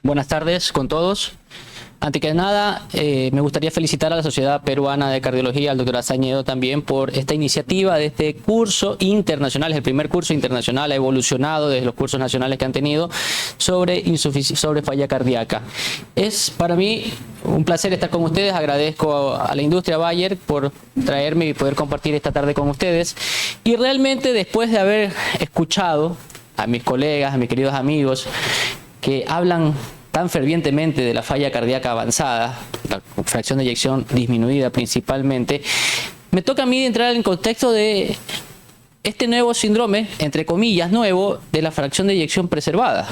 Buenas tardes con todos. Antes que nada, me gustaría felicitar a la Sociedad Peruana de Cardiología, al doctor Azañedo también, por esta iniciativa de este curso internacional. Es el primer curso internacional, ha evolucionado desde los cursos nacionales que han tenido sobre falla cardíaca. Es para mí un placer estar con ustedes. Agradezco a la industria Bayer por traerme y poder compartir esta tarde con ustedes. Y realmente, después de haber escuchado a mis colegas, a mis queridos amigos, que hablan tan fervientemente de la falla cardíaca avanzada, la fracción de eyección disminuida principalmente, me toca a mí entrar en contexto de este nuevo síndrome, entre comillas, nuevo, de la fracción de eyección preservada.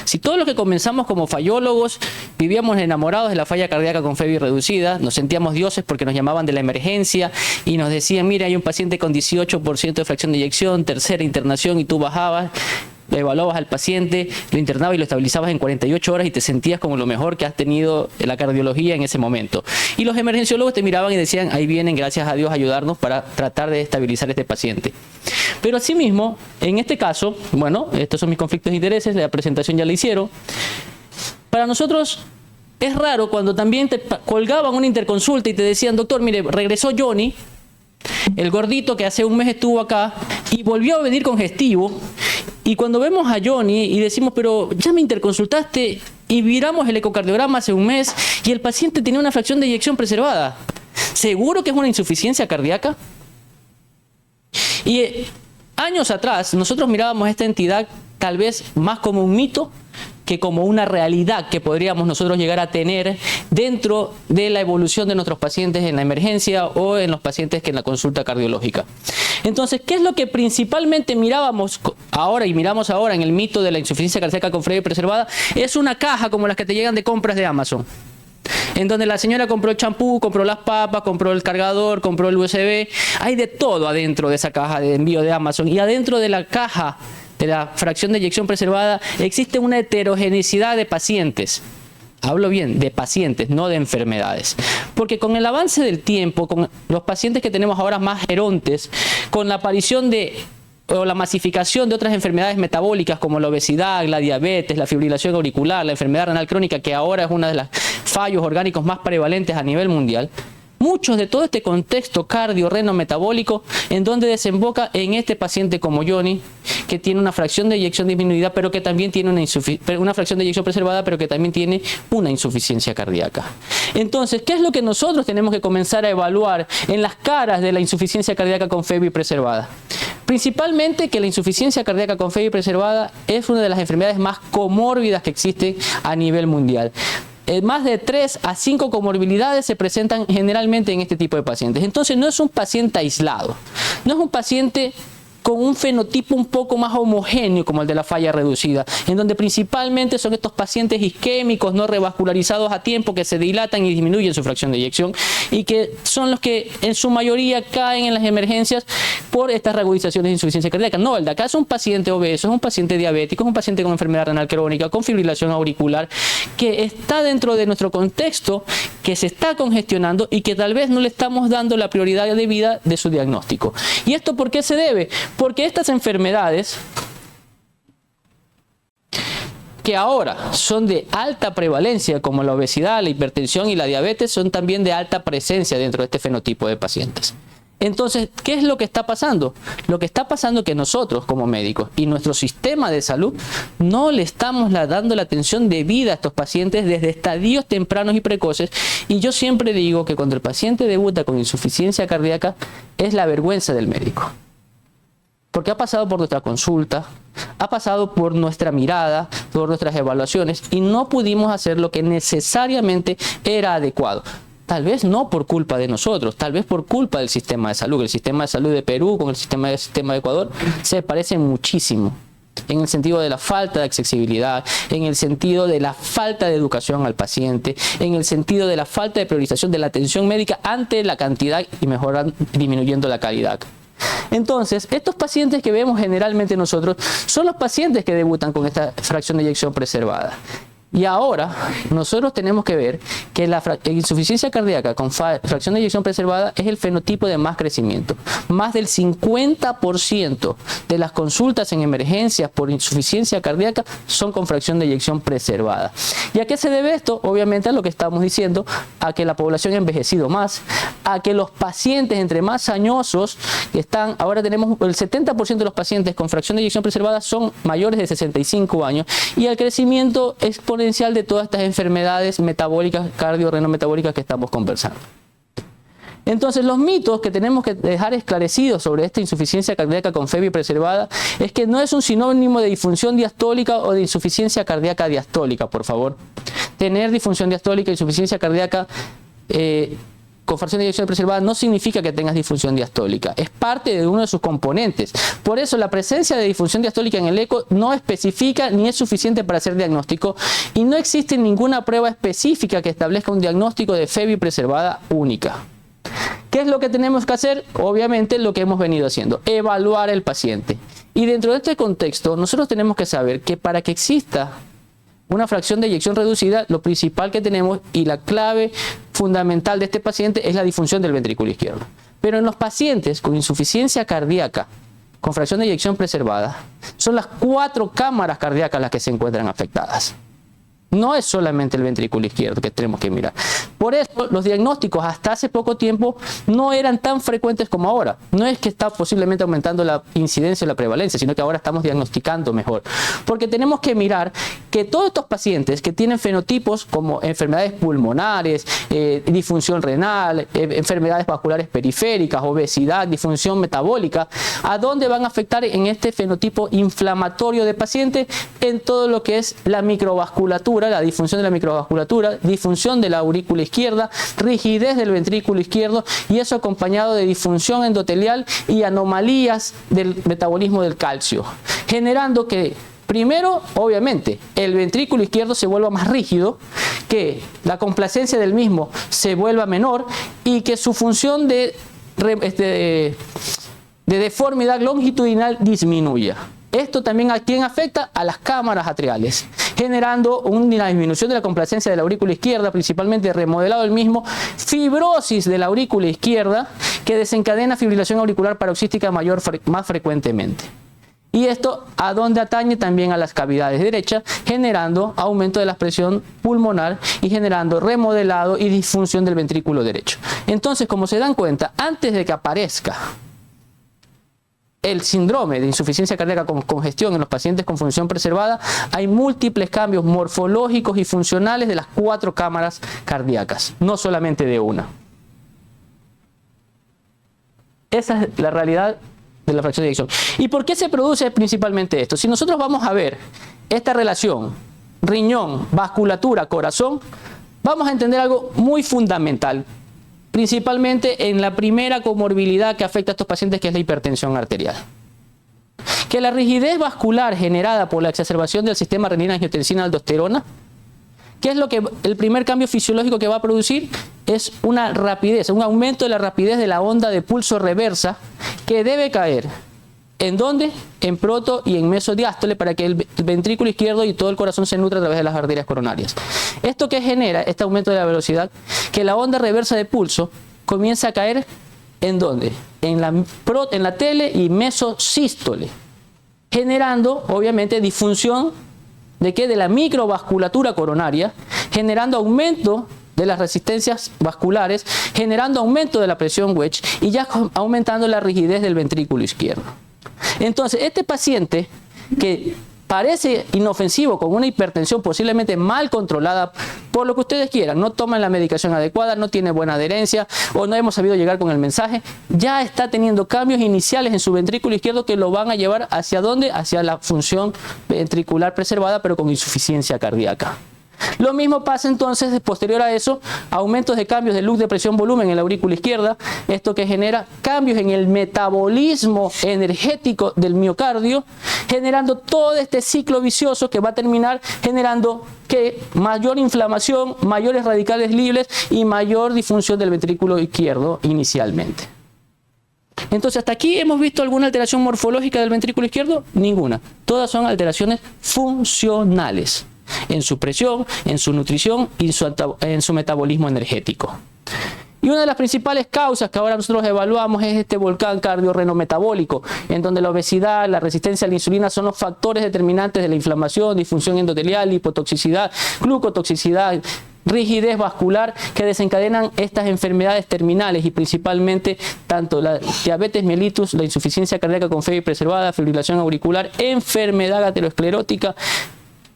Si todos los que comenzamos como fallólogos vivíamos enamorados de la falla cardíaca con FEBI reducida, nos sentíamos dioses porque nos llamaban de la emergencia y nos decían, mira, hay un paciente con 18% de fracción de eyección, tercera internación, y tú bajabas, lo evaluabas al paciente, lo internabas y lo estabilizabas en 48 horas y te sentías como lo mejor que has tenido en la cardiología en ese momento. Y los emergenciólogos te miraban y decían, ahí vienen, gracias a Dios, a ayudarnos para tratar de estabilizar a este paciente. Pero asimismo, en este caso, bueno, estos son mis conflictos de intereses, la presentación ya la hicieron. Para nosotros es raro cuando también te colgaban una interconsulta y te decían, doctor, mire, regresó Johnny, el gordito que hace un mes estuvo acá y volvió a venir congestivo. Y cuando vemos a Johnny y decimos, pero ya me interconsultaste, y miramos el ecocardiograma hace un mes y el paciente tenía una fracción de eyección preservada, ¿seguro que es una insuficiencia cardíaca? Y años atrás nosotros mirábamos a esta entidad tal vez más como un mito que como una realidad que podríamos nosotros llegar a tener dentro de la evolución de nuestros pacientes en la emergencia o en los pacientes que en la consulta cardiológica. Entonces, ¿qué es lo que principalmente mirábamos ahora y miramos ahora en el mito de la insuficiencia cardíaca con FEBI preservada? Es una caja como las que te llegan de compras de Amazon, en donde la señora compró el champú, compró las papas, compró el cargador, compró el USB. Hay de todo adentro de esa caja de envío de Amazon. Y adentro de la caja de la fracción de eyección preservada existe una heterogeneidad de pacientes. Hablo bien, de pacientes, no de enfermedades. Porque con el avance del tiempo, con los pacientes que tenemos ahora más gerontes, con la aparición o la masificación de otras enfermedades metabólicas como la obesidad, la diabetes, la fibrilación auricular, la enfermedad renal crónica, que ahora es uno de los fallos orgánicos más prevalentes a nivel mundial, muchos de todo este contexto cardio-reno-metabólico en donde desemboca en este paciente como Johnny, que tiene una fracción de eyección disminuida, pero que también tiene una fracción de eyección preservada, pero que también tiene una insuficiencia cardíaca. Entonces, ¿qué es lo que nosotros tenemos que comenzar a evaluar en las caras de la insuficiencia cardíaca con FEBI preservada? Principalmente que la insuficiencia cardíaca con FEBI preservada es una de las enfermedades más comórbidas que existen a nivel mundial. Más de 3 a 5 comorbilidades se presentan generalmente en este tipo de pacientes. Entonces no es un paciente aislado, no es un paciente con un fenotipo un poco más homogéneo como el de la falla reducida, en donde principalmente son estos pacientes isquémicos no revascularizados a tiempo que se dilatan y disminuyen su fracción de eyección y que son los que en su mayoría caen en las emergencias por estas reagudizaciones de insuficiencia cardíaca. No, el de acá es un paciente obeso, es un paciente diabético, es un paciente con enfermedad renal crónica, con fibrilación auricular, que está dentro de nuestro contexto, que se está congestionando y que tal vez no le estamos dando la prioridad debida de su diagnóstico. ¿Y esto por qué se debe? Porque estas enfermedades que ahora son de alta prevalencia, como la obesidad, la hipertensión y la diabetes, son también de alta presencia dentro de este fenotipo de pacientes. Entonces, ¿qué es lo que está pasando? Lo que está pasando es que nosotros como médicos y nuestro sistema de salud no le estamos dando la atención debida a estos pacientes desde estadios tempranos y precoces. Y yo siempre digo que cuando el paciente debuta con insuficiencia cardíaca es la vergüenza del médico. Porque ha pasado por nuestra consulta, ha pasado por nuestra mirada, por nuestras evaluaciones y no pudimos hacer lo que necesariamente era adecuado. Tal vez no por culpa de nosotros, tal vez por culpa del sistema de salud. El sistema de salud de Perú con el sistema de Ecuador se parecen muchísimo. En el sentido de la falta de accesibilidad, en el sentido de la falta de educación al paciente, en el sentido de la falta de priorización de la atención médica ante la cantidad y disminuyendo la calidad. Entonces, estos pacientes que vemos generalmente nosotros son los pacientes que debutan con esta fracción de eyección preservada. Y ahora nosotros tenemos que ver que la insuficiencia cardíaca con fracción de eyección preservada es el fenotipo de más crecimiento. Más del 50% de las consultas en emergencias por insuficiencia cardíaca son con fracción de eyección preservada. ¿Y a qué se debe esto? Obviamente a lo que estamos diciendo, a que la población ha envejecido más, a que los pacientes entre más añosos están, ahora tenemos el 70% de los pacientes con fracción de eyección preservada son mayores de 65 años y el crecimiento exponencial de todas estas enfermedades metabólicas, cardiorrenometabólicas que estamos conversando. Entonces, los mitos que tenemos que dejar esclarecidos sobre esta insuficiencia cardíaca con FEBI preservada es que no es un sinónimo de disfunción diastólica o de insuficiencia cardíaca diastólica, por favor. Tener disfunción diastólica e insuficiencia cardíaca con fracción de eyección preservada no significa que tengas disfunción diastólica, es parte de uno de sus componentes. Por eso la presencia de disfunción diastólica en el eco no especifica ni es suficiente para hacer diagnóstico y no existe ninguna prueba específica que establezca un diagnóstico de FEBI preservada única. ¿Qué es lo que tenemos que hacer? Obviamente lo que hemos venido haciendo, evaluar el paciente. Y dentro de este contexto nosotros tenemos que saber que para que exista una fracción de eyección reducida, lo principal que tenemos y la clave fundamental de este paciente es la disfunción del ventrículo izquierdo. Pero en los pacientes con insuficiencia cardíaca, con fracción de eyección preservada, son las 4 cámaras cardíacas las que se encuentran afectadas. No es solamente el ventrículo izquierdo que tenemos que mirar. Por eso los diagnósticos hasta hace poco tiempo no eran tan frecuentes como ahora. No es que está posiblemente aumentando la incidencia o la prevalencia, sino que ahora estamos diagnosticando mejor. Porque tenemos que mirar que todos estos pacientes que tienen fenotipos como enfermedades pulmonares, disfunción renal, enfermedades vasculares periféricas, obesidad, disfunción metabólica, ¿a dónde van a afectar en este fenotipo inflamatorio de paciente? En todo lo que es la microvasculatura, la disfunción de la microvasculatura, disfunción de la aurícula izquierda, rigidez del ventrículo izquierdo y eso acompañado de disfunción endotelial y anomalías del metabolismo del calcio, generando que primero, obviamente, el ventrículo izquierdo se vuelva más rígido, que la complacencia del mismo se vuelva menor y que su función de deformidad longitudinal disminuya. Esto también a quién afecta, a las cámaras atriales, generando una disminución de la complacencia de la aurícula izquierda, principalmente remodelado del mismo, fibrosis de la aurícula izquierda que desencadena fibrilación auricular paroxística más frecuentemente. Y esto a dónde atañe también a las cavidades derechas, generando aumento de la presión pulmonar y generando remodelado y disfunción del ventrículo derecho. Entonces, como se dan cuenta, antes de que aparezca el síndrome de insuficiencia cardíaca con congestión en los pacientes con función preservada, hay múltiples cambios morfológicos y funcionales de las 4 cámaras cardíacas, no solamente de una. Esa es la realidad de la fracción de eyección. ¿Y por qué se produce principalmente esto? Si nosotros vamos a ver esta relación riñón, vasculatura, corazón, vamos a entender algo muy fundamental, principalmente en la primera comorbilidad que afecta a estos pacientes, que es la hipertensión arterial. Que la rigidez vascular generada por la exacerbación del sistema renina-angiotensina-aldosterona, ¿qué es lo que el primer cambio fisiológico que va a producir? Es una rapidez, un aumento de la rapidez de la onda de pulso reversa que debe caer. ¿En dónde? En proto y en mesodiástole, para que el ventrículo izquierdo y todo el corazón se nutra a través de las arterias coronarias. ¿Esto qué genera? Este aumento de la velocidad, que la onda reversa de pulso comienza a caer ¿en dónde? En la tele y mesosístole, generando obviamente disfunción ¿de qué? De la microvasculatura coronaria, generando aumento de las resistencias vasculares, generando aumento de la presión wedge y ya aumentando la rigidez del ventrículo izquierdo. Entonces, este paciente que parece inofensivo con una hipertensión posiblemente mal controlada, por lo que ustedes quieran, no toman la medicación adecuada, no tiene buena adherencia o no hemos sabido llegar con el mensaje, ya está teniendo cambios iniciales en su ventrículo izquierdo que lo van a llevar ¿hacia dónde? Hacia la función ventricular preservada, pero con insuficiencia cardíaca. Lo mismo pasa entonces posterior a eso, aumentos de cambios de luz de presión volumen en la aurícula izquierda, esto que genera cambios en el metabolismo energético del miocardio, generando todo este ciclo vicioso que va a terminar generando que mayor inflamación, mayores radicales libres y mayor disfunción del ventrículo izquierdo inicialmente. Entonces, ¿hasta aquí hemos visto alguna alteración morfológica del ventrículo izquierdo? Ninguna. Todas son alteraciones funcionales. en su presión, en su nutrición y en su metabolismo energético. Y una de las principales causas que ahora nosotros evaluamos es este volcán cardiorrenometabólico, en donde la obesidad, la resistencia a la insulina son los factores determinantes de la inflamación, disfunción endotelial, hipotoxicidad, glucotoxicidad, rigidez vascular, que desencadenan estas enfermedades terminales y principalmente tanto la diabetes mellitus, la insuficiencia cardíaca con fiebre preservada, fibrilación auricular, enfermedad aterosclerótica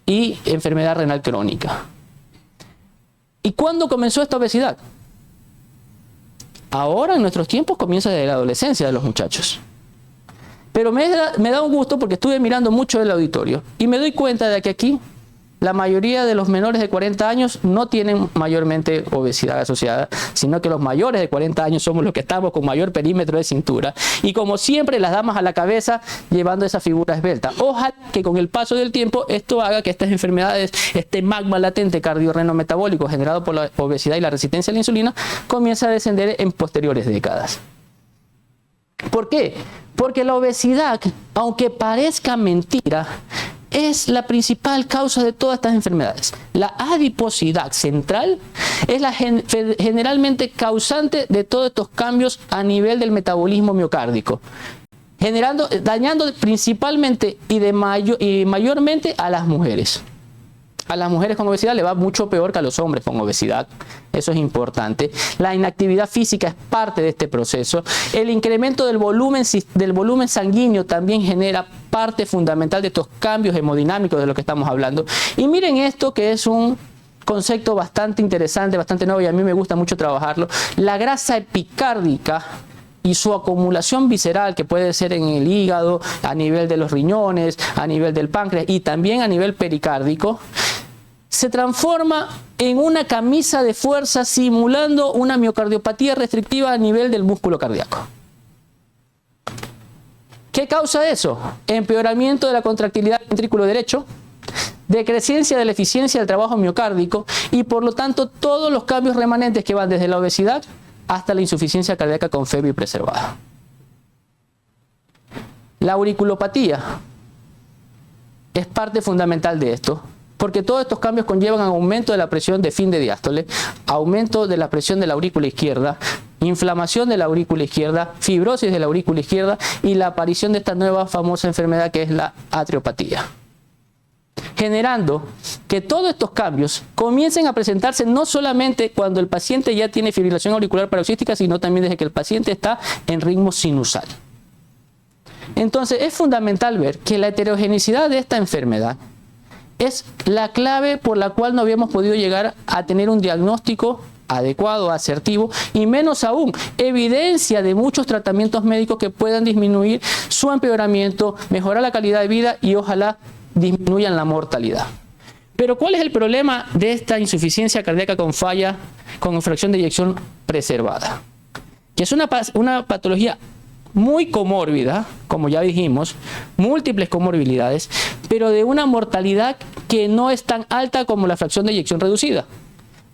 y enfermedad renal crónica. ¿Y cuándo comenzó esta obesidad? Ahora en nuestros tiempos comienza desde la adolescencia de los muchachos. Pero me da un gusto porque estuve mirando mucho el auditorio y me doy cuenta de que aquí la mayoría de los menores de 40 años no tienen mayormente obesidad asociada, sino que los mayores de 40 años somos los que estamos con mayor perímetro de cintura. Y como siempre, las damas a la cabeza llevando esa figura esbelta. Ojalá que con el paso del tiempo esto haga que estas enfermedades, este magma latente cardiorrenometabólico generado por la obesidad y la resistencia a la insulina, comience a descender en posteriores décadas. ¿Por qué? Porque la obesidad, aunque parezca mentira, es la principal causa de todas estas enfermedades. La adiposidad central es la generalmente causante de todos estos cambios a nivel del metabolismo miocárdico, dañando principalmente y mayormente a las mujeres. A las mujeres con obesidad le va mucho peor que a los hombres con obesidad. Eso es importante. La inactividad física es parte de este proceso. El incremento del volumen sanguíneo también genera parte fundamental de estos cambios hemodinámicos de los que estamos hablando. Y miren esto, que es un concepto bastante interesante, bastante nuevo, y a mí me gusta mucho trabajarlo. La grasa epicárdica y su acumulación visceral, que puede ser en el hígado, a nivel de los riñones, a nivel del páncreas y también a nivel pericárdico, se transforma en una camisa de fuerza simulando una miocardiopatía restrictiva a nivel del músculo cardíaco. ¿Qué causa eso? Empeoramiento de la contractilidad del ventrículo derecho, decrecencia de la eficiencia del trabajo miocárdico y por lo tanto todos los cambios remanentes que van desde la obesidad hasta la insuficiencia cardíaca con fiebre preservada. La auriculopatía es parte fundamental de esto, porque todos estos cambios conllevan aumento de la presión de fin de diástole, aumento de la presión de la aurícula izquierda, inflamación de la aurícula izquierda, fibrosis de la aurícula izquierda y la aparición de esta nueva famosa enfermedad que es la atriopatía. Generando que todos estos cambios comiencen a presentarse no solamente cuando el paciente ya tiene fibrilación auricular paroxística, sino también desde que el paciente está en ritmo sinusal. Entonces es fundamental ver que la heterogeneidad de esta enfermedad es la clave por la cual no habíamos podido llegar a tener un diagnóstico adecuado, asertivo, y menos aún, evidencia de muchos tratamientos médicos que puedan disminuir su empeoramiento, mejorar la calidad de vida y ojalá disminuyan la mortalidad. Pero ¿cuál es el problema de esta insuficiencia cardíaca con falla, con fracción de eyección preservada? Que es una patología muy comórbida, como ya dijimos, múltiples comorbilidades, pero de una mortalidad que no es tan alta como la fracción de eyección reducida.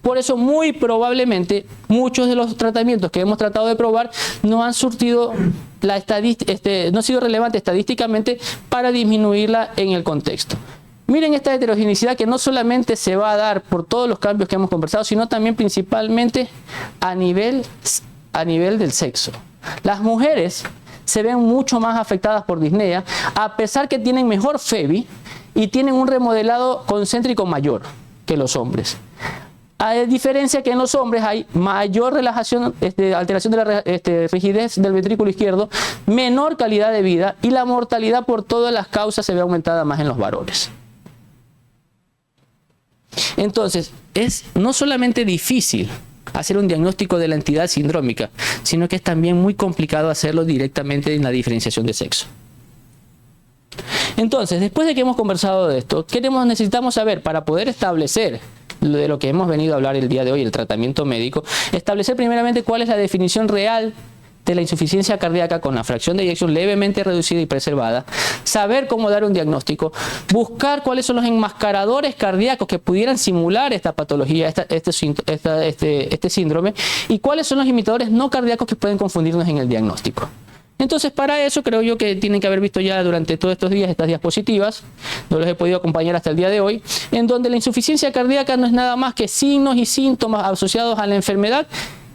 Por eso muy probablemente muchos de los tratamientos que hemos tratado de probar no han surtido no han sido relevantes estadísticamente para disminuirla en el contexto. Miren esta heterogeneidad que no solamente se va a dar por todos los cambios que hemos conversado, sino también principalmente a nivel del sexo. Las mujeres se ven mucho más afectadas por disnea, a pesar que tienen mejor FEBI y tienen un remodelado concéntrico mayor que los hombres. A diferencia que en los hombres hay mayor relajación, alteración de la rigidez del ventrículo izquierdo, menor calidad de vida y la mortalidad por todas las causas se ve aumentada más en los varones. Entonces, es no solamente difícil hacer un diagnóstico de la entidad sindrómica, sino que es también muy complicado hacerlo directamente en la diferenciación de sexo. Entonces, después de que hemos conversado de esto, necesitamos saber, para poder establecer de lo que hemos venido a hablar el día de hoy, el tratamiento médico, establecer primeramente cuál es la definición real de la insuficiencia cardíaca con la fracción de eyección levemente reducida y preservada, saber cómo dar un diagnóstico, buscar cuáles son los enmascaradores cardíacos que pudieran simular esta patología, este síndrome, y cuáles son los imitadores no cardíacos que pueden confundirnos en el diagnóstico. Entonces, para eso creo yo que tienen que haber visto ya durante todos estos días estas diapositivas, no los he podido acompañar hasta el día de hoy, en donde la insuficiencia cardíaca no es nada más que signos y síntomas asociados a la enfermedad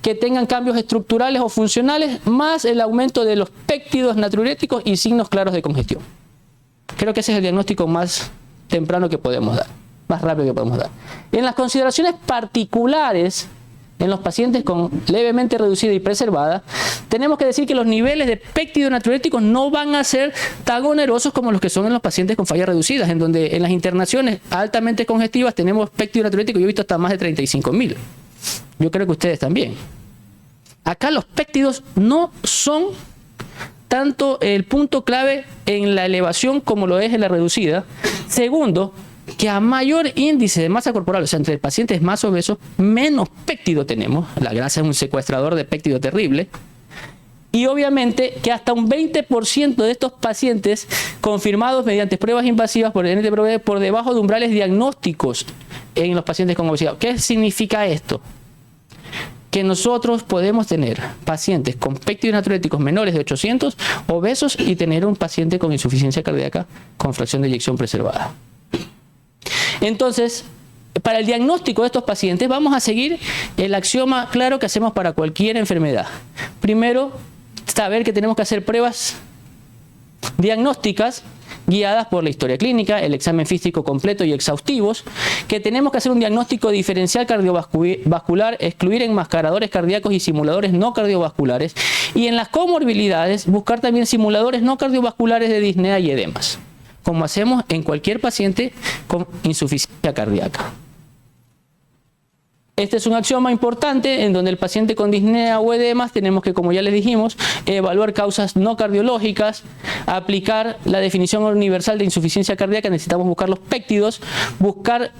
que tengan cambios estructurales o funcionales, más el aumento de los péptidos natriuréticos y signos claros de congestión. Creo que ese es el diagnóstico más temprano que podemos dar, más rápido que podemos dar. En las consideraciones particulares, en los pacientes con levemente reducida y preservada, tenemos que decir que los niveles de péptidos natriuréticos no van a ser tan onerosos como los que son en los pacientes con fallas reducidas, en donde en las internaciones altamente congestivas tenemos péptidos natriuréticos, yo he visto hasta más de 35.000. Yo creo que ustedes también. Acá los péptidos no son tanto el punto clave en la elevación como lo es en la reducida. Segundo, que a mayor índice de masa corporal, o sea, entre pacientes más obesos, menos péptido tenemos. La grasa es un secuestrador de péptido terrible. Y obviamente que hasta un 20% de estos pacientes confirmados mediante pruebas invasivas por el NT-proBNP por debajo de umbrales diagnósticos en los pacientes con obesidad. ¿Qué significa esto? Que nosotros podemos tener pacientes con péptidos natriuréticos menores de 800, obesos, y tener un paciente con insuficiencia cardíaca con fracción de eyección preservada. Entonces, para el diagnóstico de estos pacientes vamos a seguir el axioma claro que hacemos para cualquier enfermedad. Primero, saber que tenemos que hacer pruebas diagnósticas guiadas por la historia clínica, el examen físico completo y exhaustivos, que tenemos que hacer un diagnóstico diferencial cardiovascular, excluir enmascaradores cardíacos y simuladores no cardiovasculares, y en las comorbilidades buscar también simuladores no cardiovasculares de disnea y edemas, como hacemos en cualquier paciente con insuficiencia cardíaca. Este es un axioma importante en donde el paciente con disnea o edemas tenemos que, como ya les dijimos, evaluar causas no cardiológicas, aplicar la definición universal de insuficiencia cardíaca, necesitamos buscar los péptidos, buscar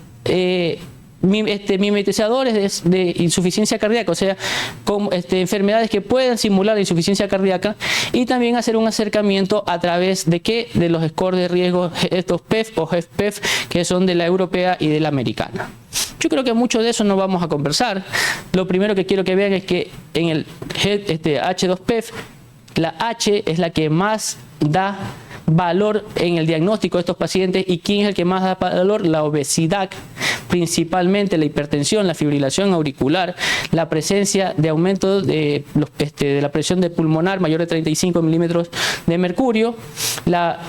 mimetizadores de insuficiencia cardíaca, o sea, con enfermedades que puedan simular la insuficiencia cardíaca, y también hacer un acercamiento a través de ¿qué? De los scores de riesgo, estos PEF o HFpEF, que son de la europea y de la americana. Yo creo que mucho de eso no vamos a conversar. Lo primero que quiero que vean es que en el H2PEF, la H es la que más da valor en el diagnóstico de estos pacientes. ¿Y quién es el que más da valor? La obesidad, principalmente la hipertensión, la fibrilación auricular, la presencia de aumento de la presión de pulmonar mayor de 35 milímetros de mercurio, la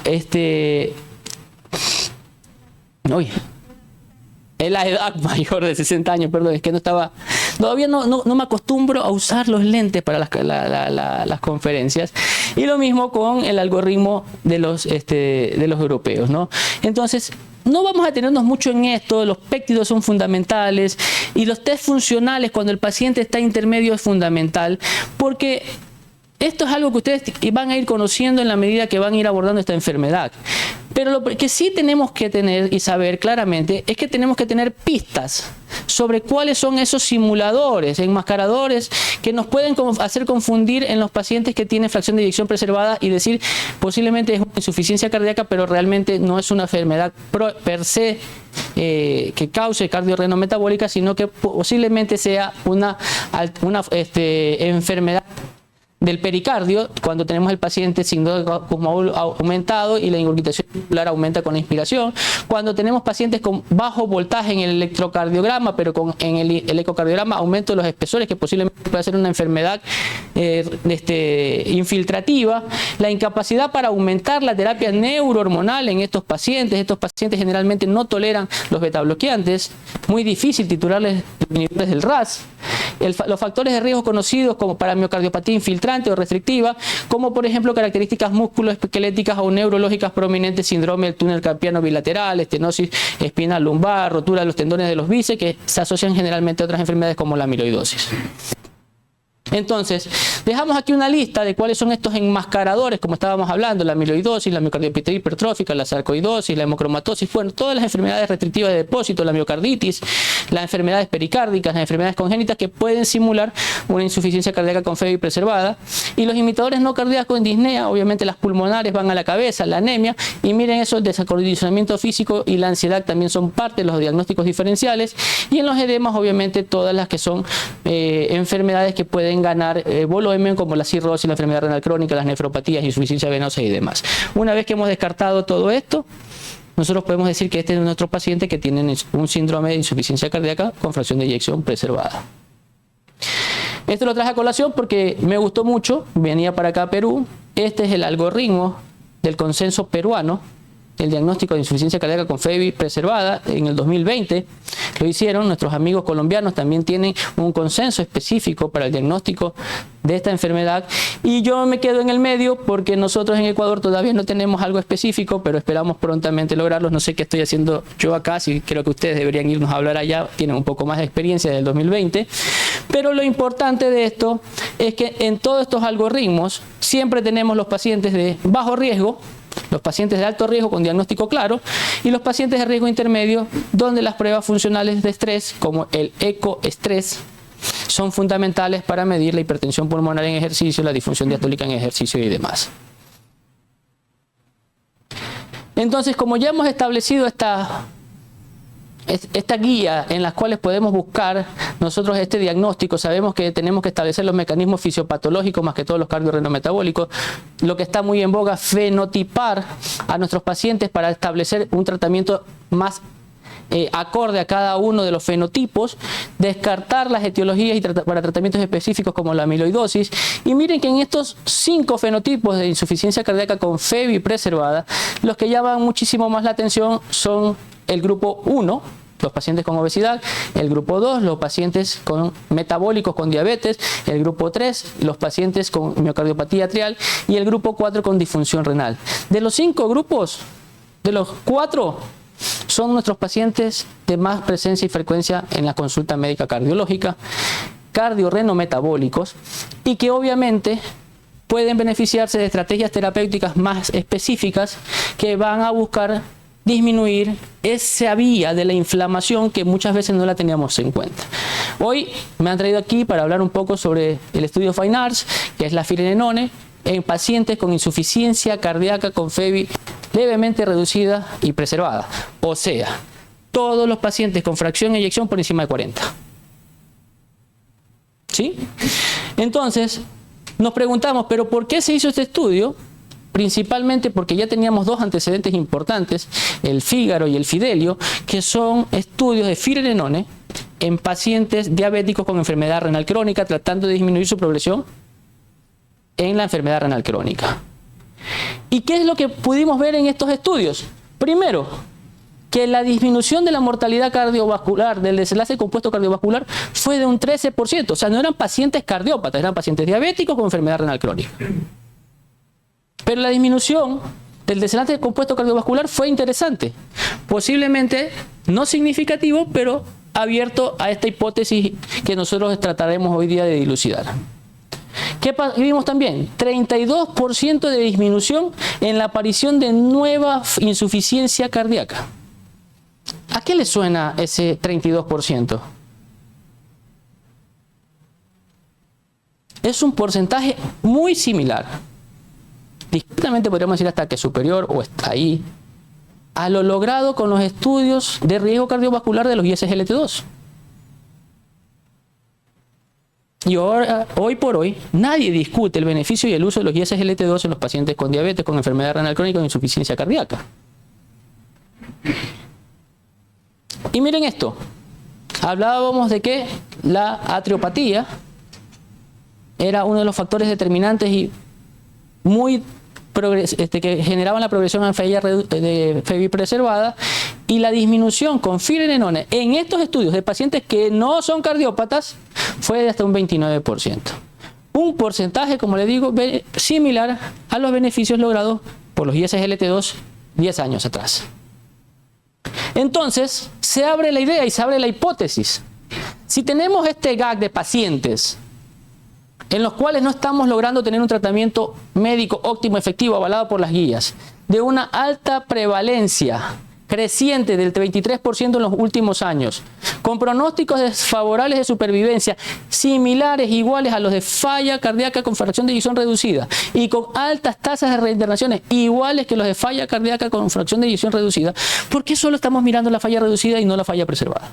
edad mayor de 60 años, perdón, es que todavía no me acostumbro a usar los lentes para las conferencias. Y lo mismo con el algoritmo de los europeos, ¿no? Entonces, no vamos a detenernos mucho en esto, los péptidos son fundamentales y los test funcionales cuando el paciente está intermedio es fundamental, porque esto es algo que ustedes van a ir conociendo en la medida que van a ir abordando esta enfermedad. Pero lo que sí tenemos que tener y saber claramente es que tenemos que tener pistas sobre cuáles son esos simuladores, enmascaradores que nos pueden hacer confundir en los pacientes que tienen fracción de eyección preservada y decir posiblemente es una insuficiencia cardíaca, pero realmente no es una enfermedad per se que cause cardiorrenometabólica, sino que posiblemente sea una enfermedad del pericardio, cuando tenemos el paciente signo de Kussmaul aumentado y la ingurgitación auricular aumenta con la inspiración, cuando tenemos pacientes con bajo voltaje en el electrocardiograma, pero en el ecocardiograma aumento de los espesores, que posiblemente puede ser una enfermedad infiltrativa, la incapacidad para aumentar la terapia neurohormonal en estos pacientes generalmente no toleran los betabloqueantes, muy difícil titularles inhibidores del RAS, los factores de riesgo conocidos como para miocardiopatía infiltrante o restrictiva, como por ejemplo características musculoesqueléticas o neurológicas prominentes, síndrome del túnel carpiano bilateral, estenosis espinal lumbar, rotura de los tendones de los bíceps, que se asocian generalmente a otras enfermedades como la amiloidosis. Entonces, dejamos aquí una lista de cuáles son estos enmascaradores, como estábamos hablando, la amiloidosis, la miocardiopatía hipertrófica, la sarcoidosis, la hemocromatosis, bueno, todas las enfermedades restrictivas de depósito, la miocarditis, las enfermedades pericárdicas, las enfermedades congénitas que pueden simular una insuficiencia cardíaca con FEBI preservada. Y los imitadores no cardíacos en disnea, obviamente las pulmonares van a la cabeza, la anemia, y miren eso, el desacondicionamiento físico y la ansiedad también son parte de los diagnósticos diferenciales. Y en los edemas, obviamente, todas las que son enfermedades que pueden ganar volumen, como la cirrosis, la enfermedad renal crónica, las nefropatías, insuficiencia venosa y demás. Una vez que hemos descartado todo esto, nosotros podemos decir que este es nuestro paciente que tiene un síndrome de insuficiencia cardíaca con fracción de eyección preservada. Esto lo traje a colación porque me gustó mucho, venía para acá a Perú. Este es el algoritmo del consenso peruano, el diagnóstico de insuficiencia cardíaca con FEBI preservada en el 2020. Lo hicieron, nuestros amigos colombianos también tienen un consenso específico para el diagnóstico de esta enfermedad, y yo me quedo en el medio porque nosotros en Ecuador todavía no tenemos algo específico, pero esperamos prontamente lograrlo. No sé qué estoy haciendo yo acá, sí, creo que ustedes deberían irnos a hablar allá, tienen un poco más de experiencia del 2020, pero lo importante de esto es que en todos estos algoritmos siempre tenemos los pacientes de bajo riesgo, los pacientes de alto riesgo con diagnóstico claro y los pacientes de riesgo intermedio, donde las pruebas funcionales de estrés como el ecoestrés son fundamentales para medir la hipertensión pulmonar en ejercicio, la disfunción diastólica en ejercicio y demás. Entonces, como ya hemos establecido esta guía en las cuales podemos buscar nosotros este diagnóstico, sabemos que tenemos que establecer los mecanismos fisiopatológicos más que todos los cardiorrenometabólicos, lo que está muy en boga, fenotipar a nuestros pacientes para establecer un tratamiento más acorde a cada uno de los fenotipos, descartar las etiologías y para tratamientos específicos como la amiloidosis. Y miren que en estos 5 fenotipos de insuficiencia cardíaca con FEBI preservada, los que llaman muchísimo más la atención son el grupo 1, los pacientes con obesidad, el grupo 2, los pacientes con metabólicos con diabetes, el grupo 3, los pacientes con miocardiopatía atrial y el grupo 4 con disfunción renal. De los 5 grupos, de los 4 son nuestros pacientes de más presencia y frecuencia en la consulta médica cardiológica, cardiorrenometabólicos, y que obviamente pueden beneficiarse de estrategias terapéuticas más específicas que van a buscar disminuir esa vía de la inflamación que muchas veces no la teníamos en cuenta. Hoy me han traído aquí para hablar un poco sobre el estudio Fine Arts, que es la firenenone en pacientes con insuficiencia cardíaca con FEBI levemente reducida y preservada. O sea, todos los pacientes con fracción de eyección por encima de 40. ¿Sí? Entonces, nos preguntamos, ¿pero por qué se hizo este estudio? Principalmente porque ya teníamos 2 antecedentes importantes, el Fígaro y el Fidelio, que son estudios de firenenone en pacientes diabéticos con enfermedad renal crónica, tratando de disminuir su progresión en la enfermedad renal crónica. ¿Y qué es lo que pudimos ver en estos estudios? Primero, que la disminución de la mortalidad cardiovascular, del desenlace compuesto cardiovascular, fue de un 13%. O sea, no eran pacientes cardiópatas, eran pacientes diabéticos con enfermedad renal crónica. Pero la disminución del desenlace compuesto cardiovascular fue interesante. Posiblemente no significativo, pero abierto a esta hipótesis que nosotros trataremos hoy día de dilucidar. ¿Qué vimos también? 32% de disminución en la aparición de nueva insuficiencia cardíaca. ¿A qué le suena ese 32%? Es un porcentaje muy similar. Discretamente podríamos decir hasta que superior o está ahí a lo logrado con los estudios de riesgo cardiovascular de los ISGLT2. Y ahora, hoy por hoy, nadie discute el beneficio y el uso de los ISGLT2 en los pacientes con diabetes, con enfermedad renal crónica o insuficiencia cardíaca. Y miren esto. Hablábamos de que la atriopatía era uno de los factores determinantes y muy que generaban la progresión a FEBI preservada, y la disminución con firenenone en estos estudios de pacientes que no son cardiópatas fue de hasta un 29%. Un porcentaje, como le digo, similar a los beneficios logrados por los ISGLT2 10 años atrás. Entonces, se abre la idea y se abre la hipótesis. Si tenemos este gag de pacientes en los cuales no estamos logrando tener un tratamiento médico óptimo, efectivo, avalado por las guías, de una alta prevalencia creciente del 23% en los últimos años, con pronósticos desfavorables de supervivencia similares, iguales a los de falla cardíaca con fracción de eyección reducida y con altas tasas de reinternaciones iguales que los de falla cardíaca con fracción de eyección reducida, ¿por qué solo estamos mirando la falla reducida y no la falla preservada?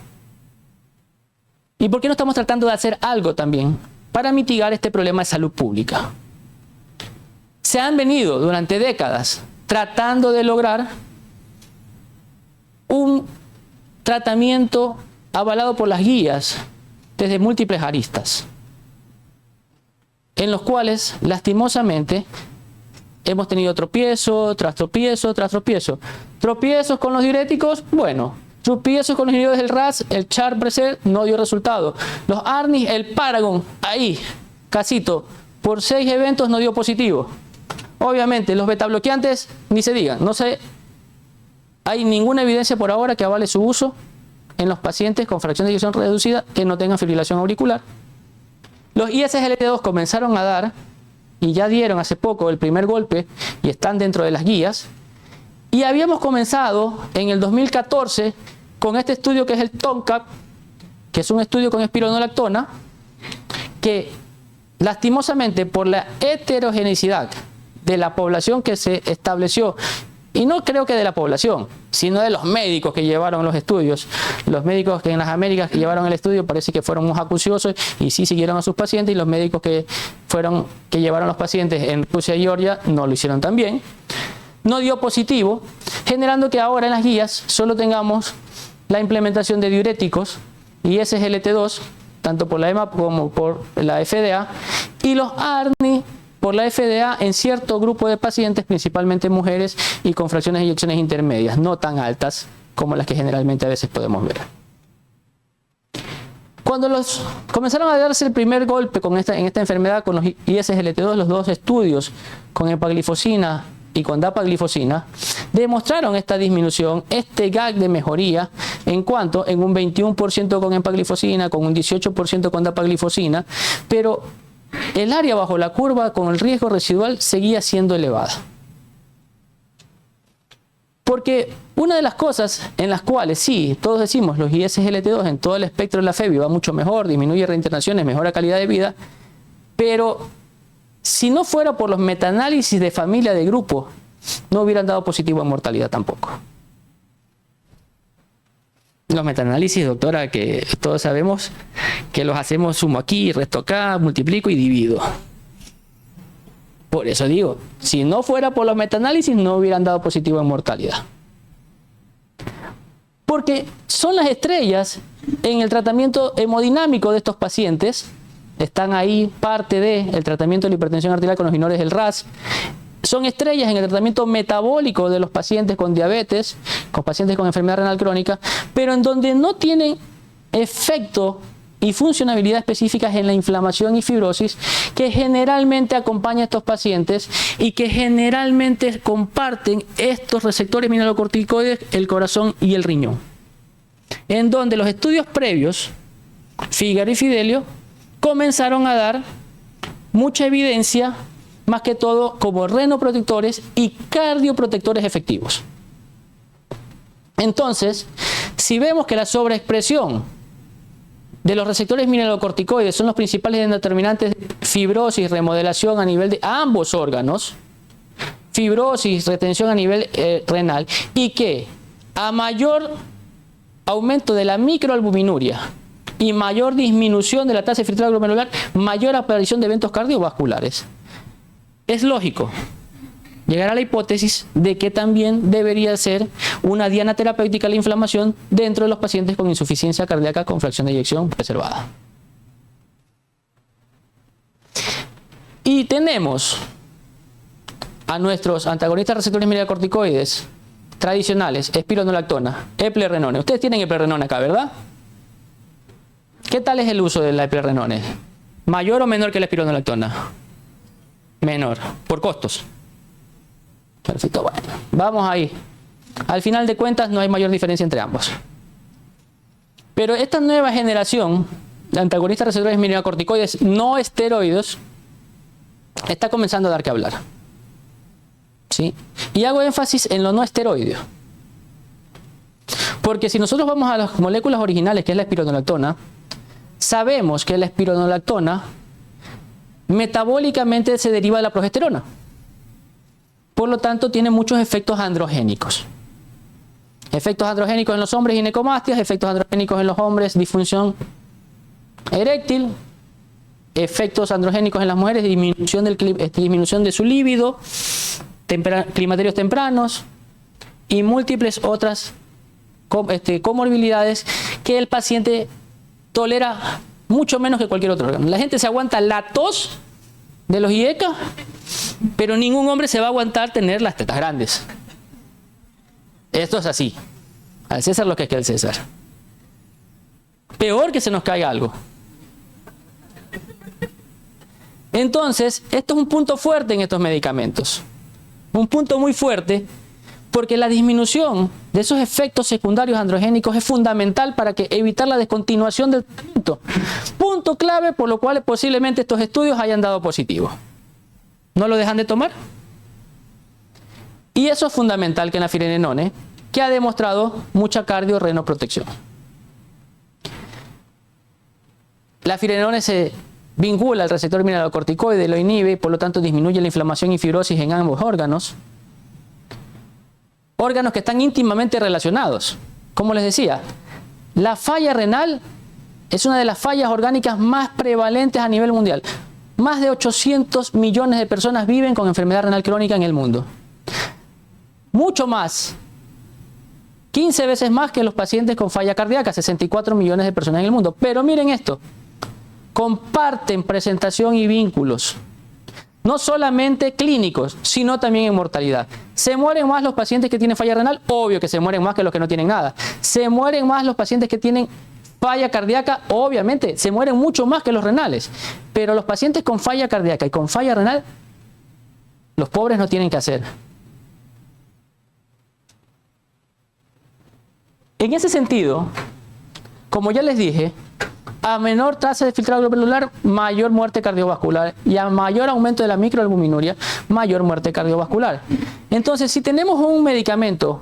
¿Y por qué no estamos tratando de hacer algo también para mitigar este problema de salud pública? Se han venido durante décadas tratando de lograr un tratamiento avalado por las guías desde múltiples aristas, en los cuales lastimosamente hemos tenido tropiezo tras tropiezo tras tropiezo. Tropiezos con los diuréticos, bueno, tropiezos con los inhibidores del RAS, el Charpreser no dio resultado. Los ARNIs, el Paragon, ahí, casito, por 6 eventos no dio positivo. Obviamente, los betabloqueantes, ni se digan, no sé, hay ninguna evidencia por ahora que avale su uso en los pacientes con fracción de eyección reducida que no tengan fibrilación auricular. Los ISGLT2 comenzaron a dar, y ya dieron hace poco el primer golpe, y están dentro de las guías. Y habíamos comenzado en el 2014 con este estudio que es el TONCAP, que es un estudio con espironolactona, que lastimosamente por la heterogeneidad de la población que se estableció, y no creo que de la población, sino de los médicos que llevaron los estudios. Los médicos que en las Américas que llevaron el estudio parece que fueron muy acuciosos y sí siguieron a sus pacientes, y los médicos que llevaron los pacientes en Rusia y Georgia no lo hicieron tan bien. No dio positivo, generando que ahora en las guías solo tengamos la implementación de diuréticos y SGLT2, tanto por la EMA como por la FDA, y los ARNI por la FDA en cierto grupo de pacientes, principalmente mujeres y con fracciones de eyecciones intermedias, no tan altas como las que generalmente a veces podemos ver. Cuando comenzaron a darse el primer golpe en esta enfermedad con los ISGLT2, los dos estudios con empaglifosina y con dapaglifosina, demostraron esta disminución, este gap de mejoría en un 21% con empaglifosina, con un 18% con dapaglifosina, pero el área bajo la curva con el riesgo residual seguía siendo elevada. Porque una de las cosas en las cuales sí, todos decimos los ISGLT2 en todo el espectro de la FEBI va mucho mejor, disminuye reinternaciones, mejora calidad de vida, pero si no fuera por los metaanálisis de familia de grupo, no hubieran dado positivo en mortalidad tampoco. Los metaanálisis, doctora, que todos sabemos que los hacemos sumo aquí, resto acá, multiplico y divido. Por eso digo, si no fuera por los metaanálisis no hubieran dado positivo en mortalidad. Porque son las estrellas en el tratamiento hemodinámico de estos pacientes. Están ahí parte del tratamiento de la hipertensión arterial con los inhibidores del RAS. Son estrellas en el tratamiento metabólico de los pacientes con diabetes, con pacientes con enfermedad renal crónica, pero en donde no tienen efecto y funcionalidad específicas en la inflamación y fibrosis que generalmente acompaña a estos pacientes y que generalmente comparten estos receptores mineralocorticoides, el corazón y el riñón. En donde los estudios previos, Figueroa y Fidelio, comenzaron a dar mucha evidencia, más que todo como renoprotectores y cardioprotectores efectivos. Entonces, si vemos que la sobreexpresión de los receptores mineralocorticoides son los principales determinantes de fibrosis, remodelación a nivel de ambos órganos, fibrosis, retención a nivel renal, y que a mayor aumento de la microalbuminuria y mayor disminución de la tasa de filtrado glomerular, mayor aparición de eventos cardiovasculares. Es lógico llegar a la hipótesis de que también debería ser una diana terapéutica la inflamación dentro de los pacientes con insuficiencia cardíaca con fracción de eyección preservada. Y tenemos a nuestros antagonistas receptores mineralocorticoides tradicionales, espironolactona, eplerenone. Ustedes tienen eplerenone acá, ¿verdad? ¿Qué tal es el uso de la eplerenone? ¿Mayor o menor que la espironolactona? Menor, por costos. Perfecto, bueno, vamos ahí. Al final de cuentas no hay mayor diferencia entre ambos. Pero esta nueva generación de antagonistas receptores mineralocorticoides no esteroides está comenzando a dar que hablar. ¿Sí? Y hago énfasis en lo no esteroideo. Porque si nosotros vamos a las moléculas originales, que es la espironolactona, sabemos que la espironolactona metabólicamente se deriva de la progesterona. Por lo tanto, tiene muchos efectos androgénicos. Efectos androgénicos en los hombres, ginecomastias, efectos androgénicos en los hombres, disfunción eréctil, efectos androgénicos en las mujeres, disminución de su líbido, climaterios tempranos y múltiples otras comorbilidades que el paciente tolera mucho menos que cualquier otro órgano. La gente se aguanta la tos de los IECA, pero ningún hombre se va a aguantar tener las tetas grandes. Esto es así. Al César lo que es que al César. Peor que se nos caiga algo. Entonces, esto es un punto fuerte en estos medicamentos. Un punto muy fuerte, porque la disminución de esos efectos secundarios androgénicos es fundamental para evitar la descontinuación del tratamiento. Punto clave por lo cual posiblemente estos estudios hayan dado positivo. ¿No lo dejan de tomar? Y eso es fundamental que en la finerenone, que ha demostrado mucha cardiorrenoprotección. La finerenone se vincula al receptor mineralocorticoide, lo inhibe y por lo tanto disminuye la inflamación y fibrosis en ambos órganos. Órganos que están íntimamente relacionados. Como les decía, la falla renal es una de las fallas orgánicas más prevalentes a nivel mundial. Más de 800 millones de personas viven con enfermedad renal crónica en el mundo. Mucho más, 15 veces más que los pacientes con falla cardíaca, 64 millones de personas en el mundo. Pero miren esto, comparten presentación y vínculos, no solamente clínicos, sino también en mortalidad. ¿Se mueren más los pacientes que tienen falla renal? Obvio que se mueren más que los que no tienen nada. ¿Se mueren más los pacientes que tienen falla cardíaca? Obviamente, se mueren mucho más que los renales. Pero los pacientes con falla cardíaca y con falla renal, los pobres no tienen que hacer. En ese sentido, como ya les dije, a menor tasa de filtrado glomerular, mayor muerte cardiovascular, y a mayor aumento de la microalbuminuria, mayor muerte cardiovascular. Entonces, si tenemos un medicamento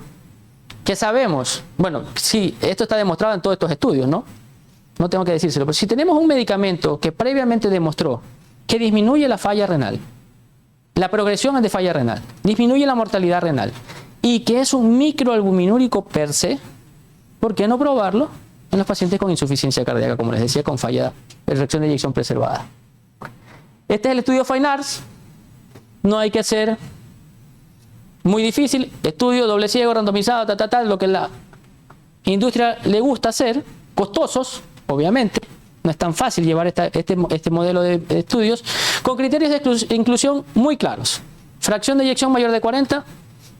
que sabemos, bueno, sí, esto está demostrado en todos estos estudios, ¿no? No tengo que decírselo, pero si tenemos un medicamento que previamente demostró que disminuye la falla renal, la progresión de falla renal, disminuye la mortalidad renal, y que es un microalbuminúrico per se, ¿por qué no probarlo en los pacientes con insuficiencia cardíaca, como les decía, con falla de reacción de eyección preservada? Este es el estudio FINARS. No hay que hacer muy difícil. Estudio doble ciego, randomizado, lo que la industria le gusta hacer. Costosos, obviamente. No es tan fácil llevar este modelo de estudios. Con criterios de inclusión muy claros. Fracción de eyección mayor de 40.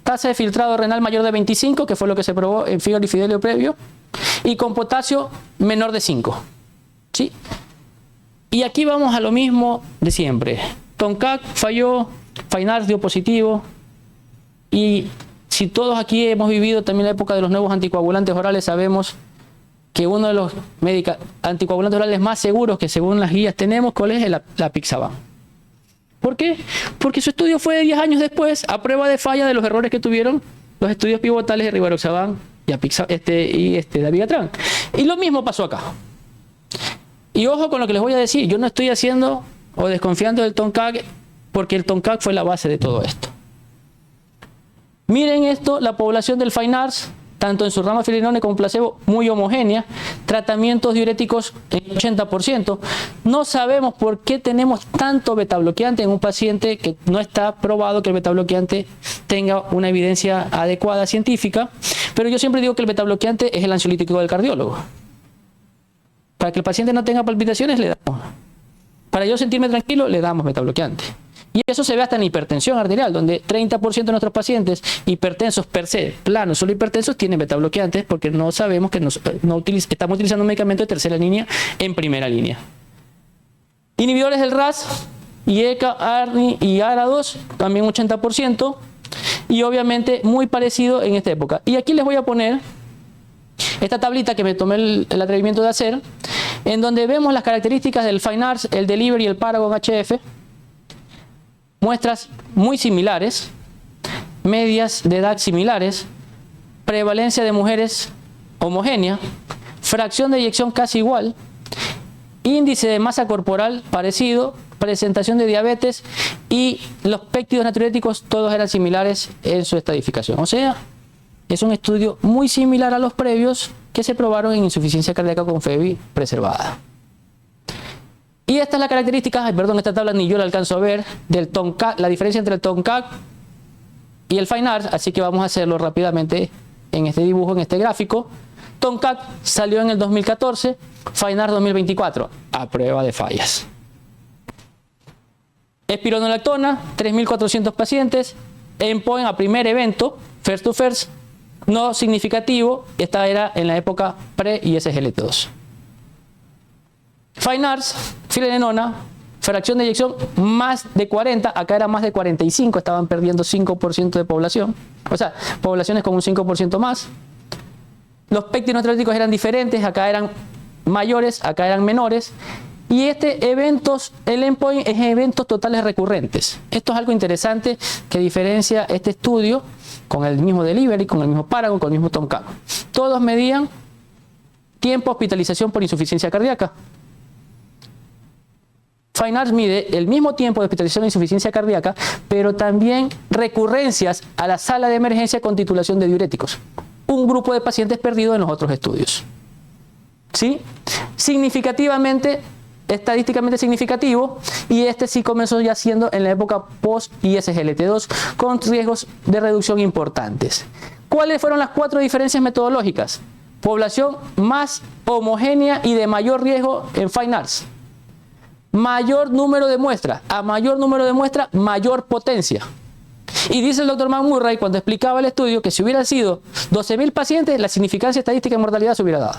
Tasa de filtrado renal mayor de 25, que fue lo que se probó en Figaro y Fidelio previo, y con potasio menor de 5. ¿Sí? Y aquí vamos a lo mismo de siempre. TONCAC falló, FINARS dio positivo, y si todos aquí hemos vivido también la época de los nuevos anticoagulantes orales, sabemos que uno de los anticoagulantes orales más seguros que según las guías tenemos, ¿cuál es? La Apixaban. ¿Por qué? Porque su estudio fue 10 años después, a prueba de falla de los errores que tuvieron los estudios pivotales de Rivaroxaban y Dabigatran. Y lo mismo pasó acá. Y ojo con lo que les voy a decir, yo no estoy haciendo o desconfiando del TONCAC, porque el TONCAC fue la base de todo esto. Miren esto, la población del FINARS, tanto en su rama finerenone como placebo, muy homogénea, tratamientos diuréticos en 80%. No sabemos por qué tenemos tanto betabloqueante en un paciente que no está probado que el betabloqueante tenga una evidencia adecuada científica, pero yo siempre digo que el betabloqueante es el ansiolítico del cardiólogo. Para que el paciente no tenga palpitaciones, le damos. Para yo sentirme tranquilo, le damos betabloqueante. Y eso se ve hasta en hipertensión arterial, donde 30% de nuestros pacientes hipertensos per se, planos, solo hipertensos, tienen betabloqueantes porque no sabemos que estamos utilizando un medicamento de tercera línea en primera línea. Inhibidores del RAS, IECA, ARNI y ARA2, también 80%, y obviamente muy parecido en esta época. Y aquí les voy a poner esta tablita que me tomé el atrevimiento de hacer, en donde vemos las características del FINARS, el Deliver y el Paragon HF, muestras muy similares, medias de edad similares, prevalencia de mujeres homogénea, fracción de eyección casi igual, índice de masa corporal parecido, presentación de diabetes y los péptidos natriuréticos todos eran similares en su estadificación. O sea, es un estudio muy similar a los previos que se probaron en insuficiencia cardíaca con FEBI preservada. Y esta es la característica, perdón, esta tabla ni yo la alcanzo a ver, del TONCAC, la diferencia entre el TONCAC y el FINARS, así que vamos a hacerlo rápidamente en este dibujo, en este gráfico. TONCAC salió en el 2014, FINARS 2024, a prueba de fallas. Espironolactona, 3.400 pacientes, endpoint a primer evento, first to first, no significativo, esta era en la época pre-ISGLT2. FINARS, filenolona, fracción de eyección más de 40, acá era más de 45, estaban perdiendo 5% de población, o sea, poblaciones con un 5% más. Los péptidos natriuréticos eran diferentes, acá eran mayores, acá eran menores. Y el endpoint es eventos totales recurrentes. Esto es algo interesante que diferencia este estudio con el mismo Delivery, con el mismo Paragon, con el mismo TONCAC. Todos medían tiempo de hospitalización por insuficiencia cardíaca. FINARS mide el mismo tiempo de hospitalización de insuficiencia cardíaca, pero también recurrencias a la sala de emergencia con titulación de diuréticos. Un grupo de pacientes perdido en los otros estudios. ¿Sí? Significativamente, estadísticamente significativo, y este sí comenzó ya siendo en la época post-ISGLT2 con riesgos de reducción importantes. ¿Cuáles fueron las 4 diferencias metodológicas? Población más homogénea y de mayor riesgo en FINARS. Mayor número de muestras. A mayor número de muestras, mayor potencia. Y dice el doctor McMurray cuando explicaba el estudio que si hubiera sido 12.000 pacientes, la significancia estadística de mortalidad se hubiera dado.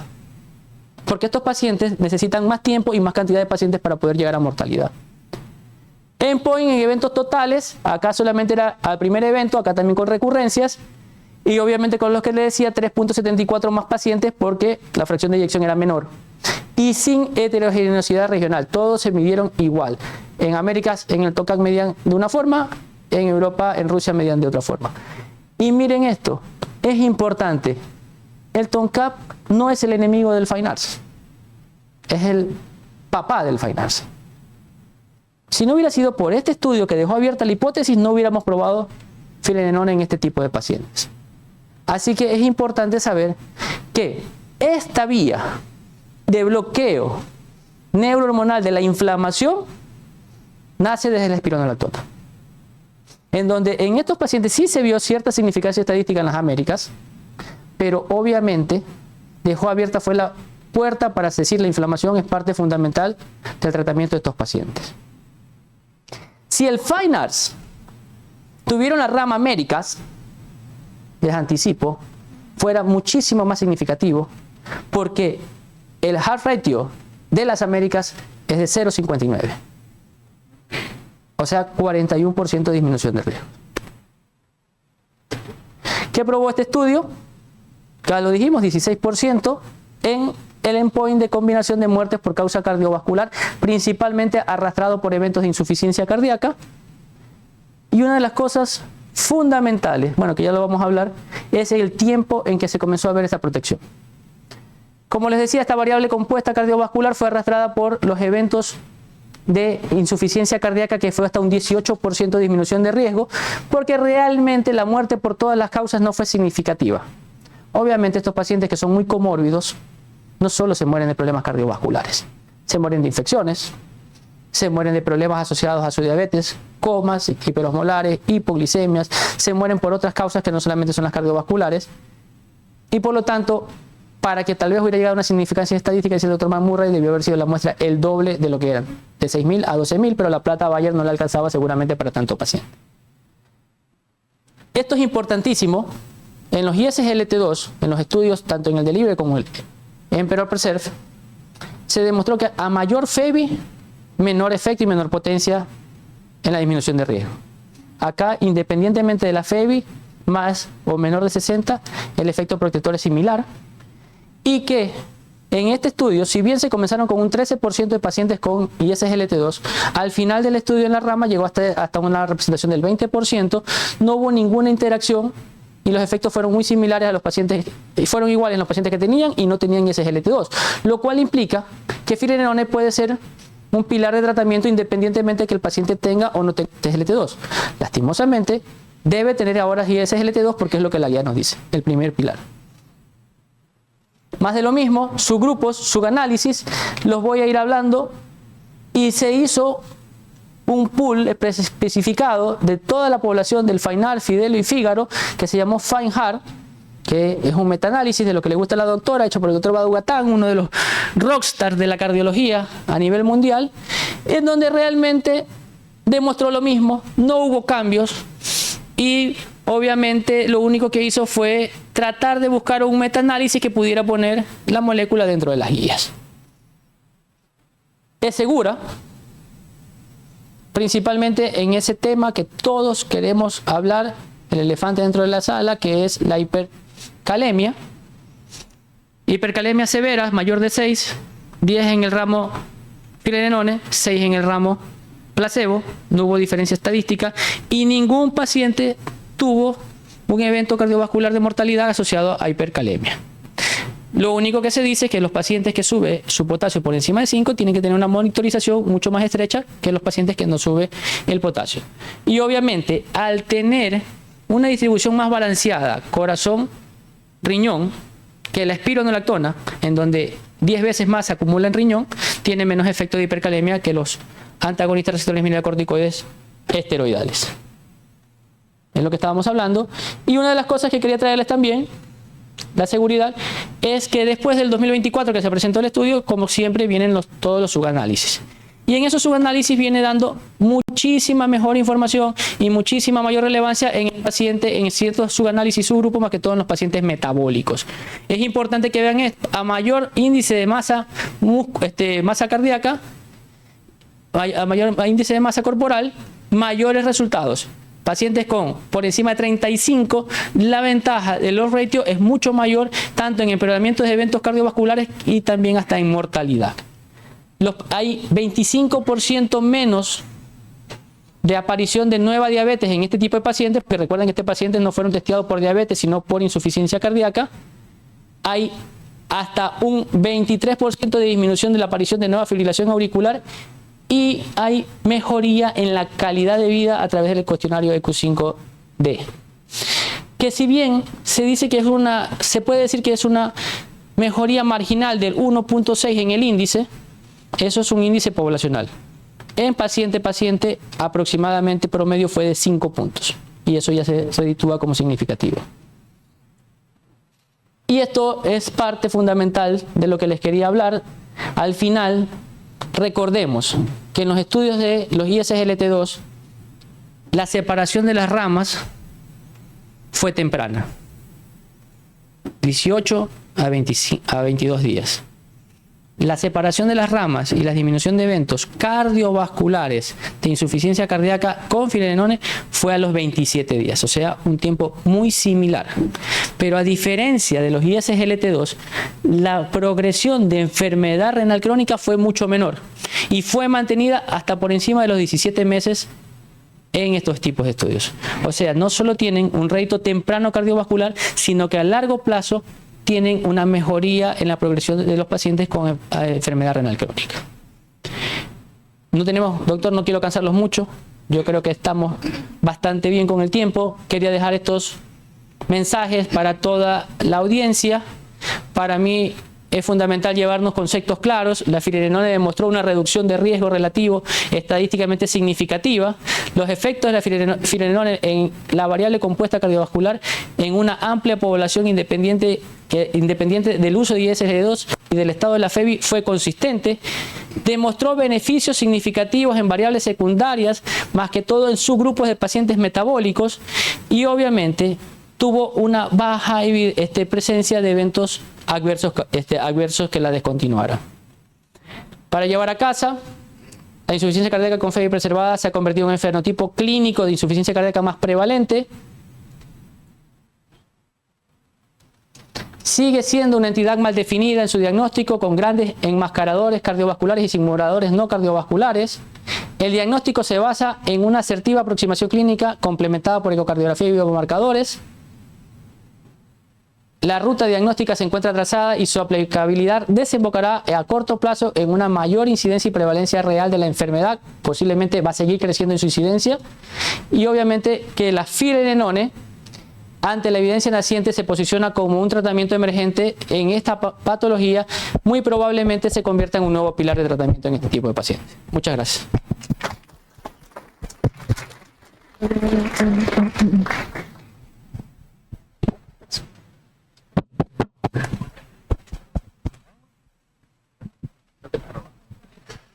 Porque estos pacientes necesitan más tiempo y más cantidad de pacientes para poder llegar a mortalidad. Endpoint en eventos totales, acá solamente era al primer evento, acá también con recurrencias. Y obviamente con los que le decía 3.74 más pacientes porque la fracción de eyección era menor. Y sin heterogeneidad regional, todos se midieron igual. En Américas, en el TONCAC medían de una forma, en Europa, en Rusia medían de otra forma. Y miren esto, es importante. El TONCAC no es el enemigo del FINARS, es el papá del FINARS. Si no hubiera sido por este estudio que dejó abierta la hipótesis, no hubiéramos probado filerenona en este tipo de pacientes. Así que es importante saber que esta vía de bloqueo neurohormonal de la inflamación nace desde la espironolactona, en donde en estos pacientes sí se vio cierta significancia estadística en las Américas, pero obviamente dejó abierta fue la puerta para decir la inflamación es parte fundamental del tratamiento de estos pacientes. Si el FINARS tuvieron la rama Américas, les anticipo, fuera muchísimo más significativo, porque el hazard ratio de las Américas es de 0,59. O sea, 41% de disminución de riesgo. ¿Qué probó este estudio? Ya lo dijimos, 16% en el endpoint de combinación de muertes por causa cardiovascular, principalmente arrastrado por eventos de insuficiencia cardíaca. Y una de las cosas fundamentales, bueno, que ya lo vamos a hablar, es el tiempo en que se comenzó a ver esa protección. Como les decía, esta variable compuesta cardiovascular fue arrastrada por los eventos de insuficiencia cardíaca, que fue hasta un 18% de disminución de riesgo, porque realmente la muerte por todas las causas no fue significativa. Obviamente estos pacientes que son muy comórbidos no solo se mueren de problemas cardiovasculares, se mueren de infecciones, se mueren de problemas asociados a su diabetes, comas, hiperosmolares, hipoglicemias, se mueren por otras causas que no solamente son las cardiovasculares. Y por lo tanto, para que tal vez hubiera llegado a una significancia estadística, dice el doctor McMurray, debió haber sido la muestra el doble de lo que eran, de 6.000 a 12.000, pero la plata Bayer no la alcanzaba seguramente para tanto paciente. Esto es importantísimo. En los ISGLT2, en los estudios, tanto en el Delivery como en el Emperor Preserve, se demostró que a mayor FEBI, menor efecto y menor potencia en la disminución de riesgo. Acá, independientemente de la FEBI, más o menor de 60, el efecto protector es similar. Y que en este estudio, si bien se comenzaron con un 13% de pacientes con ISGLT2, al final del estudio en la rama llegó hasta una representación del 20%, no hubo ninguna interacción y los efectos fueron muy similares a los pacientes, fueron iguales en los pacientes que tenían y no tenían SGLT2, lo cual implica que finerenone puede ser un pilar de tratamiento independientemente de que el paciente tenga o no tenga SGLT2. Lastimosamente, debe tener ahora SGLT2 porque es lo que la guía nos dice, el primer pilar. Más de lo mismo, subgrupos, subanálisis, los voy a ir hablando, y se hizo un pool especificado de toda la población del FINAR, Fidelio y Fígaro, que se llamó FINHART, que es un metaanálisis de lo que le gusta a la doctora, hecho por el doctor Badugatán, uno de los rockstars de la cardiología a nivel mundial, en donde realmente demostró lo mismo, no hubo cambios, y obviamente lo único que hizo fue tratar de buscar un metaanálisis que pudiera poner la molécula dentro de las guías. Es segura, principalmente en ese tema que todos queremos hablar, el elefante dentro de la sala, que es la hipercalemia. Hipercalemia severa, mayor de 6, 10 en el ramo finerenone, 6 en el ramo placebo, no hubo diferencia estadística y ningún paciente tuvo un evento cardiovascular de mortalidad asociado a hipercalemia. Lo único que se dice es que los pacientes que sube su potasio por encima de 5 tienen que tener una monitorización mucho más estrecha que los pacientes que no sube el potasio. Y obviamente, al tener una distribución más balanceada, corazón-riñón, que la espironolactona, en donde 10 veces más se acumula en riñón, tiene menos efecto de hipercalemia que los antagonistas receptores mineralocorticoides esteroidales. Es lo que estábamos hablando. Y una de las cosas que quería traerles también, la seguridad, es que después del 2024 que se presentó el estudio, como siempre vienen todos los subanálisis. Y en esos subanálisis viene dando muchísima mejor información y muchísima mayor relevancia en el paciente, en ciertos subanálisis subgrupos, más que todo en los pacientes metabólicos. Es importante que vean esto: a mayor índice de masa cardíaca, a mayor índice de masa corporal, mayores resultados. Pacientes con por encima de 35, la ventaja del odds ratio es mucho mayor, tanto en empeoramiento de eventos cardiovasculares y también hasta en mortalidad. Hay 25% menos de aparición de nueva diabetes en este tipo de pacientes, porque recuerden que estos pacientes no fueron testeados por diabetes, sino por insuficiencia cardíaca. Hay hasta un 23% de disminución de la aparición de nueva fibrilación auricular y hay mejoría en la calidad de vida a través del cuestionario EQ5D. Que si bien se dice que se puede decir que es una mejoría marginal del 1.6 en el índice, eso es un índice poblacional. En paciente aproximadamente promedio fue de 5 puntos. Y eso ya se sitúa como significativo. Y esto es parte fundamental de lo que les quería hablar. Al final, recordemos que en los estudios de los ISGLT2, la separación de las ramas fue temprana. 18 a 22 días. La separación de las ramas y la disminución de eventos cardiovasculares de insuficiencia cardíaca con finerenone fue a los 27 días, o sea, un tiempo muy similar. Pero a diferencia de los ISGLT2, la progresión de enfermedad renal crónica fue mucho menor y fue mantenida hasta por encima de los 17 meses en estos tipos de estudios. O sea, no solo tienen un rédito temprano cardiovascular, sino que a largo plazo tienen una mejoría en la progresión de los pacientes con enfermedad renal crónica. No tenemos, doctor, no quiero cansarlos mucho. Yo creo que estamos bastante bien con el tiempo. Quería dejar estos mensajes para toda la audiencia. Para mí es fundamental llevarnos conceptos claros. La finerenone demostró una reducción de riesgo relativo estadísticamente significativa. Los efectos de la finerenone en la variable compuesta cardiovascular en una amplia población independiente del uso de ISGLT2 y del estado de la FEBI fue consistente. Demostró beneficios significativos en variables secundarias, más que todo en subgrupos de pacientes metabólicos, y obviamente tuvo una baja presencia de eventos adversos que la descontinuaron. Para llevar a casa, la insuficiencia cardíaca con FEBI preservada se ha convertido en un fenotipo clínico de insuficiencia cardíaca más prevalente. Sigue siendo una entidad mal definida en su diagnóstico, con grandes enmascaradores cardiovasculares y simuladores no cardiovasculares. El diagnóstico se basa en una asertiva aproximación clínica complementada por ecocardiografía y biomarcadores. la ruta diagnóstica se encuentra trazada y su aplicabilidad desembocará a corto plazo en una mayor incidencia y prevalencia real de la enfermedad. Posiblemente va a seguir creciendo en su incidencia. Y obviamente que la finerenone, ante la evidencia naciente, se posiciona como un tratamiento emergente en esta patología. Muy probablemente se convierta en un nuevo pilar de tratamiento en este tipo de pacientes. Muchas gracias.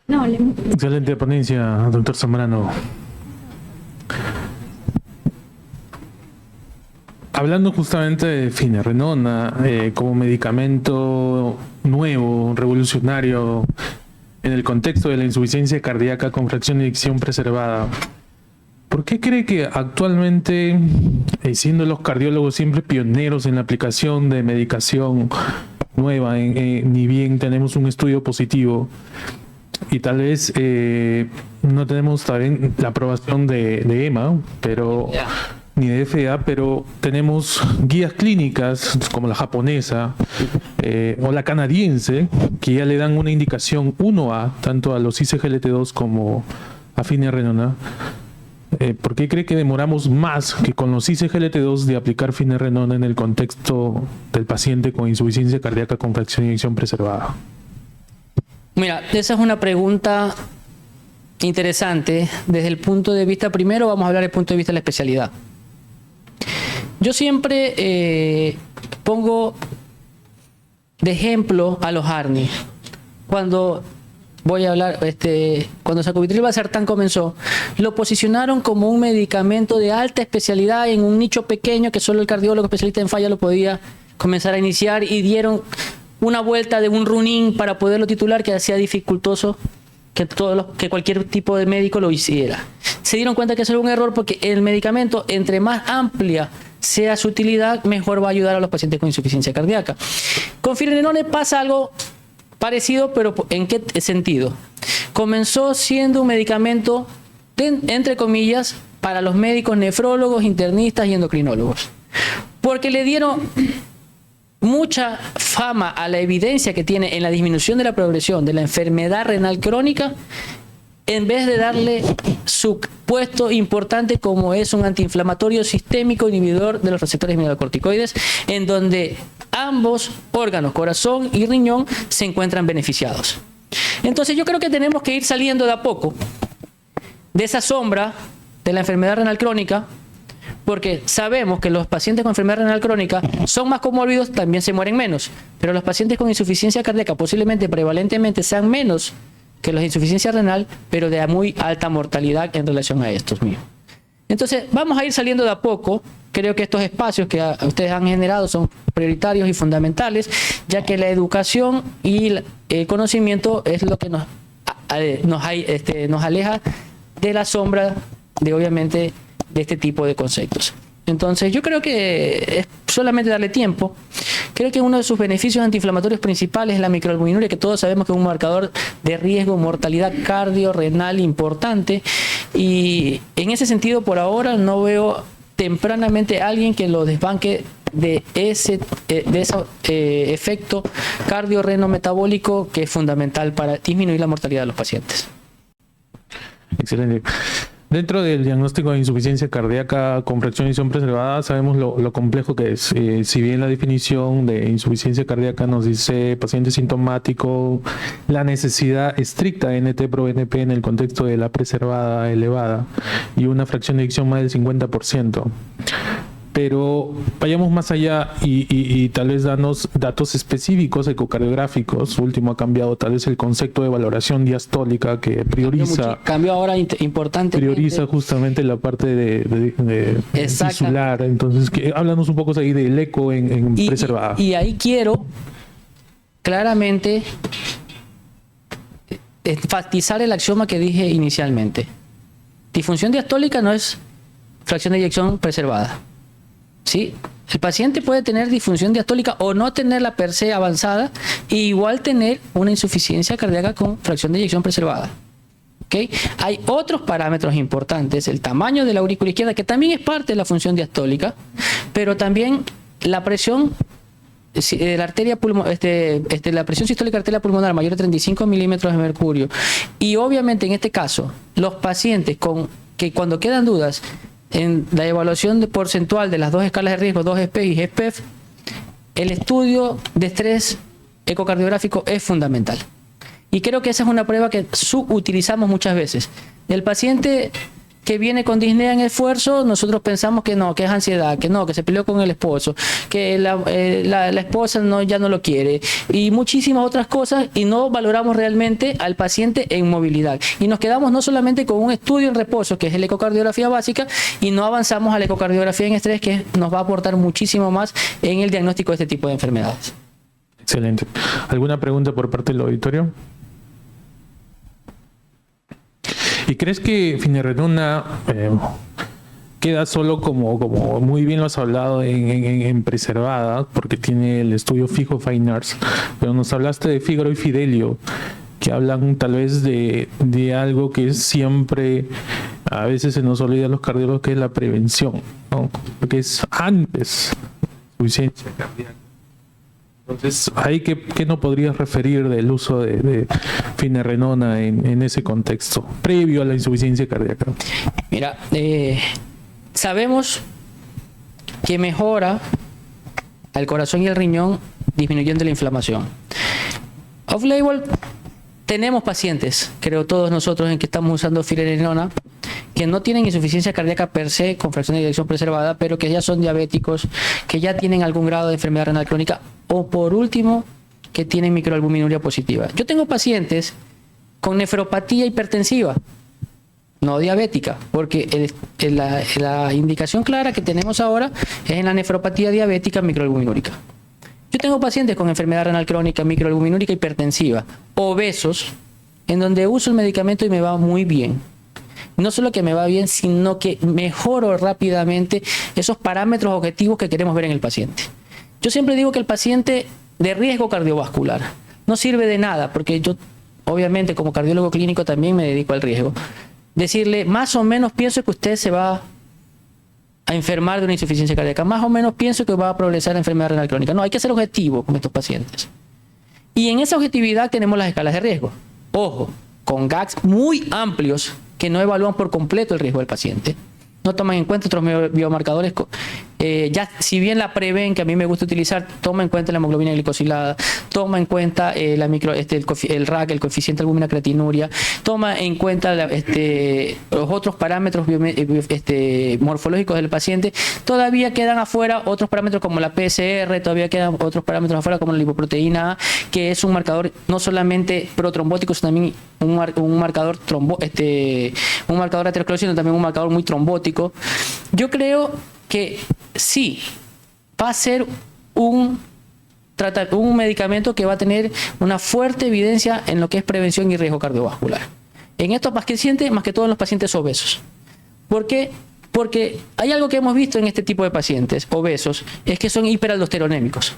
No, Excelente ponencia, doctor Zambrano. Hablando justamente de finerenona como medicamento nuevo, revolucionario, en el contexto de la insuficiencia cardíaca con fracción de eyección preservada, ¿por qué cree que actualmente, siendo los cardiólogos siempre pioneros en la aplicación de medicación nueva, ni bien tenemos un estudio positivo, y tal vez no tenemos también la aprobación de EMA, pero ni de FDA, pero tenemos guías clínicas como la japonesa o la canadiense que ya le dan una indicación 1A tanto a los ICGLT2 como a finerenona? ¿Por qué cree que demoramos más que con los ICGLT2 de aplicar finerenona en el contexto del paciente con insuficiencia cardíaca con fracción de eyección preservada? Mira, esa es una pregunta interesante desde el punto de vista, primero vamos a hablar del punto de vista de la especialidad. Yo siempre pongo de ejemplo a los ARNI. Cuando voy a hablar, cuando sacubitril valsartán comenzó, lo posicionaron como un medicamento de alta especialidad en un nicho pequeño que solo el cardiólogo especialista en falla lo podía comenzar a iniciar, y dieron una vuelta de un run-in para poderlo titular que hacía dificultoso que cualquier tipo de médico lo hiciera. Se dieron cuenta que eso era un error, porque el medicamento, entre más amplia sea su utilidad, mejor va a ayudar a los pacientes con insuficiencia cardíaca. Con finerenone pasa algo parecido, pero ¿en qué sentido? Comenzó siendo un medicamento, entre comillas, para los médicos nefrólogos, internistas y endocrinólogos, porque le dieron mucha fama a la evidencia que tiene en la disminución de la progresión de la enfermedad renal crónica, en vez de darle su puesto importante como es un antiinflamatorio sistémico inhibidor de los receptores mineralocorticoides, en donde ambos órganos, corazón y riñón, se encuentran beneficiados. Entonces yo creo que tenemos que ir saliendo de a poco de esa sombra de la enfermedad renal crónica, porque sabemos que los pacientes con enfermedad renal crónica son más comórbidos, también se mueren menos, pero los pacientes con insuficiencia cardíaca posiblemente prevalentemente sean menos que los de insuficiencia renal, pero de muy alta mortalidad en relación a estos mismos. Entonces vamos a ir saliendo de a poco. Creo que estos espacios que ustedes han generado son prioritarios y fundamentales, ya que la educación y el conocimiento es lo que nos aleja de la sombra de, obviamente, de este tipo de conceptos. Entonces yo creo que es solamente darle tiempo. Creo que uno de sus beneficios antiinflamatorios principales es la microalbuminuria, que todos sabemos que es un marcador de riesgo, mortalidad cardiorrenal importante, y en ese sentido por ahora no veo tempranamente a alguien que lo desbanque de ese efecto cardiorrenometabólico que es fundamental para disminuir la mortalidad de los pacientes. Excelente. Dentro del diagnóstico de insuficiencia cardíaca con fracción de eyección preservada, sabemos lo complejo que es. Si bien la definición de insuficiencia cardíaca nos dice paciente sintomático, la necesidad estricta de NT-proBNP en el contexto de la preservada elevada y una fracción de eyección más del 50%. Pero vayamos más allá y tal vez danos datos específicos ecocardiográficos. Último ha cambiado tal vez el concepto de valoración diastólica, que prioriza. Cambió ahora importante. Prioriza justamente la parte de tisular. Entonces, háblanos un poco ahí del eco en preservada. Y ahí quiero claramente enfatizar el axioma que dije inicialmente. Disfunción diastólica no es fracción de eyección preservada. ¿Sí? El paciente puede tener disfunción diastólica o no tenerla per se avanzada, e igual tener una insuficiencia cardíaca con fracción de eyección preservada. ¿Okay? Hay otros parámetros importantes, el tamaño de la aurícula izquierda, que también es parte de la función diastólica, pero también la presión la arteria la presión sistólica arterial pulmonar mayor de 35 milímetros de mercurio, y obviamente en este caso los pacientes que cuando quedan dudas en la evaluación porcentual de las dos escalas de riesgo, 2-SPEG y GSPEF, el estudio de estrés ecocardiográfico es fundamental. Y creo que esa es una prueba que subutilizamos muchas veces. El paciente que viene con disnea en esfuerzo, nosotros pensamos que no, que es ansiedad, que no, que se peleó con el esposo, que la esposa ya no lo quiere, y muchísimas otras cosas, y no valoramos realmente al paciente en movilidad. Y nos quedamos no solamente con un estudio en reposo, que es la ecocardiografía básica, y no avanzamos a la ecocardiografía en estrés, que nos va a aportar muchísimo más en el diagnóstico de este tipo de enfermedades. Excelente. ¿Alguna pregunta por parte del auditorio? ¿Y crees que finerenona queda solo como muy bien lo has hablado en preservada, porque tiene el estudio fijo Fine Arts, pero nos hablaste de Fígaro y Fidelio, que hablan tal vez de algo que es siempre, a veces se nos olvida a los cardiólogos, que es la prevención, ¿no? Porque es antes insuficiencia cardíaca. Entonces, ¿ahí qué no podrías referir del uso de finerenona en ese contexto, previo a la insuficiencia cardíaca? Mira, sabemos que mejora al corazón y el riñón disminuyendo la inflamación. Off-label, tenemos pacientes, creo todos nosotros en que estamos usando finerenona, que no tienen insuficiencia cardíaca per se con fracción de eyección preservada, pero que ya son diabéticos, que ya tienen algún grado de enfermedad renal crónica, o por último, que tienen microalbuminuria positiva. Yo tengo pacientes con nefropatía hipertensiva, no diabética, porque la indicación clara que tenemos ahora es en la nefropatía diabética microalbuminúrica. Yo tengo pacientes con enfermedad renal crónica microalbuminúrica hipertensiva, obesos, en donde uso el medicamento y me va muy bien. No solo que me va bien, sino que mejoro rápidamente esos parámetros objetivos que queremos ver en el paciente. Yo siempre digo que el paciente de riesgo cardiovascular no sirve de nada, porque yo, obviamente, como cardiólogo clínico también me dedico al riesgo. Decirle, más o menos pienso que usted se va a enfermar de una insuficiencia cardíaca, más o menos pienso que va a progresar la enfermedad renal crónica. No, hay que ser objetivo con estos pacientes. Y en esa objetividad tenemos las escalas de riesgo. Ojo, con GACs muy amplios que no evalúan por completo el riesgo del paciente. No toman en cuenta otros biomarcadores. Ya, si bien la prevén, que a mí me gusta utilizar, toma en cuenta la hemoglobina glicosilada, toma en cuenta el RAC, el coeficiente de albúmina creatinuria, toma en cuenta los otros parámetros morfológicos del paciente. Todavía quedan afuera otros parámetros como la PSR, todavía quedan otros parámetros afuera como la lipoproteína A, que es un marcador no solamente protrombótico, sino también un marcador aterosclerótico, sino también un marcador muy trombótico. Yo creo que sí, va a ser un medicamento que va a tener una fuerte evidencia en lo que es prevención y riesgo cardiovascular. En estos pacientes, más que todo en los pacientes obesos. ¿Por qué? Porque hay algo que hemos visto en este tipo de pacientes obesos, es que son hiperaldosteronémicos.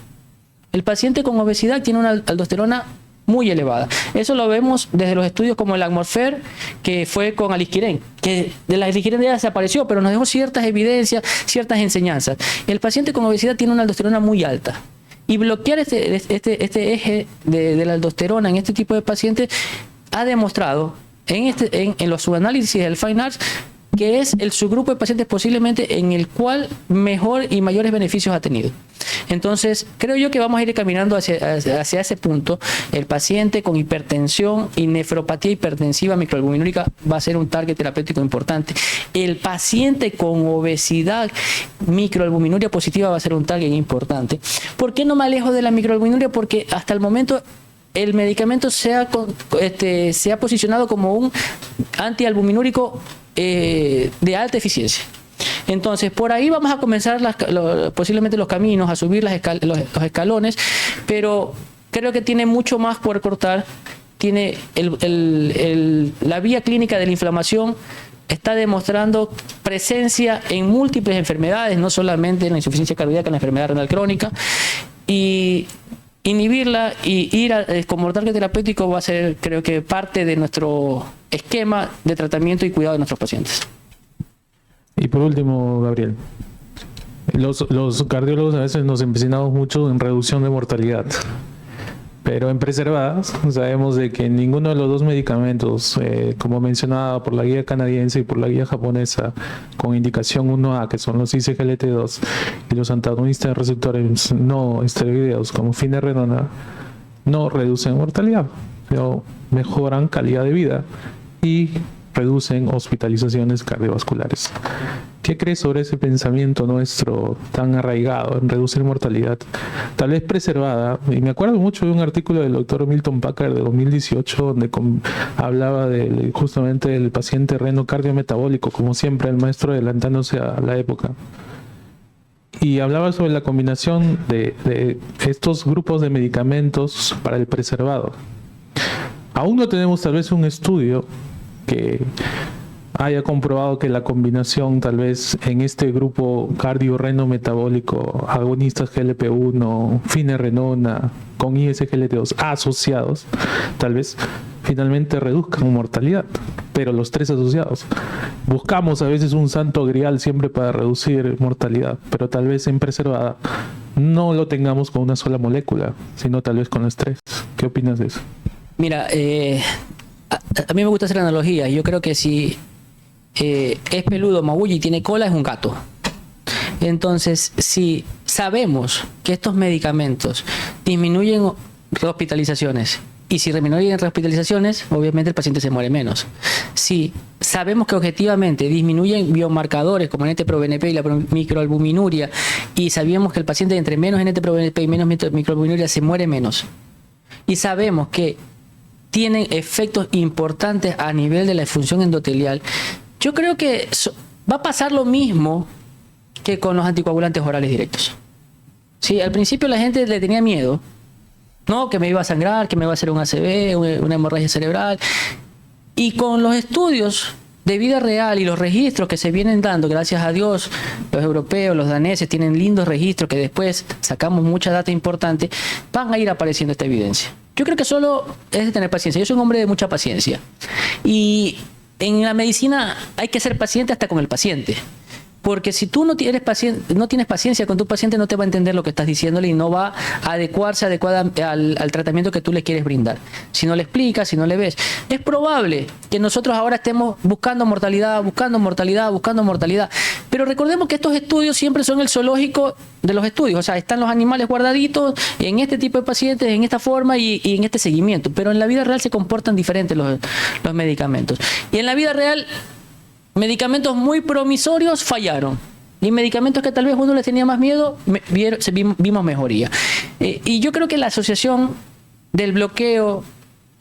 El paciente con obesidad tiene una aldosterona muy elevada. Eso lo vemos desde los estudios como el Agmorfer, que fue con Alisquiren, que de la Alisquiren ya desapareció, pero nos dejó ciertas evidencias, ciertas enseñanzas. El paciente con obesidad tiene una aldosterona muy alta. Y bloquear este eje de la aldosterona en este tipo de pacientes ha demostrado en los subanálisis del Fine Arts que es el subgrupo de pacientes posiblemente en el cual mejor y mayores beneficios ha tenido. Entonces, creo yo que vamos a ir caminando hacia ese punto. El paciente con hipertensión y nefropatía hipertensiva microalbuminúrica va a ser un target terapéutico importante. El paciente con obesidad microalbuminuria positiva va a ser un target importante. ¿Por qué no me alejo de la microalbuminuria? Porque hasta el momento el medicamento se ha posicionado como un antialbuminúrico de alta eficiencia. Entonces, por ahí vamos a comenzar posiblemente los caminos, a subir los escalones, pero creo que tiene mucho más por cortar. Tiene la vía clínica de la inflamación, está demostrando presencia en múltiples enfermedades, no solamente en la insuficiencia cardíaca, en la enfermedad renal crónica, y inhibirla y ir como target terapéutico va a ser, creo que, parte de nuestro esquema de tratamiento y cuidado de nuestros pacientes. Y por último, Gabriel. Los cardiólogos a veces nos empecinamos mucho en reducción de mortalidad. Pero en preservadas sabemos de que ninguno de los dos medicamentos, como mencionaba por la guía canadiense y por la guía japonesa, con indicación 1A, que son los ISGLT2 y los antagonistas de receptores no esteroideos como finerenona, no reducen mortalidad, pero mejoran calidad de vida y reducen hospitalizaciones cardiovasculares. ¿Qué crees sobre ese pensamiento nuestro tan arraigado en reducir mortalidad, tal vez preservada? Y me acuerdo mucho de un artículo del doctor Milton Packard de 2018 donde hablaba justamente del paciente renal cardiometabólico, como siempre el maestro adelantándose a la época. Y hablaba sobre la combinación de estos grupos de medicamentos para el preservado. Aún no tenemos tal vez un estudio que haya comprobado que la combinación tal vez en este grupo cardio-reno-metabólico, agonistas GLP-1, finerenona, con ISGLT2 asociados, tal vez finalmente reduzcan mortalidad, pero los tres asociados. Buscamos a veces un santo grial siempre para reducir mortalidad, pero tal vez en preservada no lo tengamos con una sola molécula, sino tal vez con los tres. ¿Qué opinas de eso? Mira, a mí me gusta hacer analogías. Yo creo que si es peludo, maulla y tiene cola, es un gato. Entonces, si sabemos que estos medicamentos disminuyen hospitalizaciones, y si disminuyen hospitalizaciones, obviamente el paciente se muere menos. Si sabemos que objetivamente disminuyen biomarcadores como NT-proBNP y la microalbuminuria, y sabíamos que el paciente entre menos NT-proBNP y menos microalbuminuria se muere menos, y sabemos que tienen efectos importantes a nivel de la función endotelial, yo creo que va a pasar lo mismo que con los anticoagulantes orales directos. Sí, al principio la gente le tenía miedo, no, que me iba a sangrar, que me iba a hacer un ACV, una hemorragia cerebral, y con los estudios de vida real y los registros que se vienen dando, gracias a Dios, los europeos, los daneses tienen lindos registros que después sacamos mucha data importante, van a ir apareciendo esta evidencia. Yo creo que solo es de tener paciencia. Yo soy un hombre de mucha paciencia. Y en la medicina hay que ser paciente hasta con el paciente. Porque si tú no tienes paciencia con tu paciente, no te va a entender lo que estás diciéndole y no va a adecuarse al tratamiento que tú le quieres brindar. Si no le explicas, si no le ves. Es probable que nosotros ahora estemos buscando mortalidad. Pero recordemos que estos estudios siempre son el zoológico de los estudios. O sea, están los animales guardaditos en este tipo de pacientes, en esta forma y en este seguimiento. Pero en la vida real se comportan diferentes los medicamentos. Y en la vida real, medicamentos muy promisorios fallaron. Y medicamentos que tal vez uno les tenía más miedo, vimos mejoría. Y yo creo que la asociación del bloqueo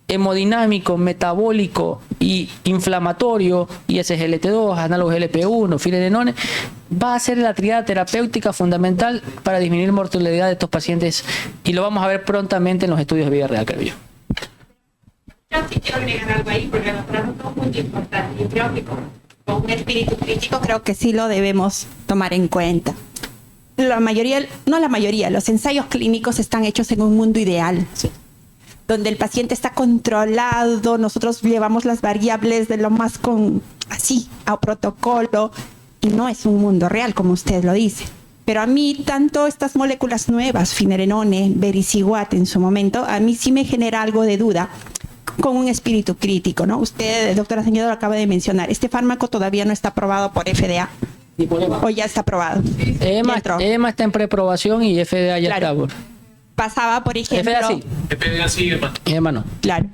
hemodinámico, metabólico y inflamatorio, ISGLT2, análogos GLP-1, finerenona, va a ser la triada terapéutica fundamental para disminuir mortalidad de estos pacientes. Y lo vamos a ver prontamente en los estudios de vida real, creo yo. Yo sí quiero agregar algo ahí, porque nos trajo un punto importante. Yo creo que con un espíritu crítico creo que sí lo debemos tomar en cuenta. Los ensayos clínicos están hechos en un mundo ideal, sí, donde el paciente está controlado, nosotros llevamos las variables de lo más a protocolo, y no es un mundo real, como usted lo dice. Pero a mí, tanto estas moléculas nuevas, finerenone, vericiguat en su momento, a mí sí me genera algo de duda, con un espíritu crítico, ¿no? Usted, doctora Señor, lo acaba de mencionar. Este fármaco todavía no está aprobado por FDA. ¿O ya está aprobado? EMA está en preaprobación y FDA ya está. Pasaba, por ejemplo... FDA sí, EMA no. Claro.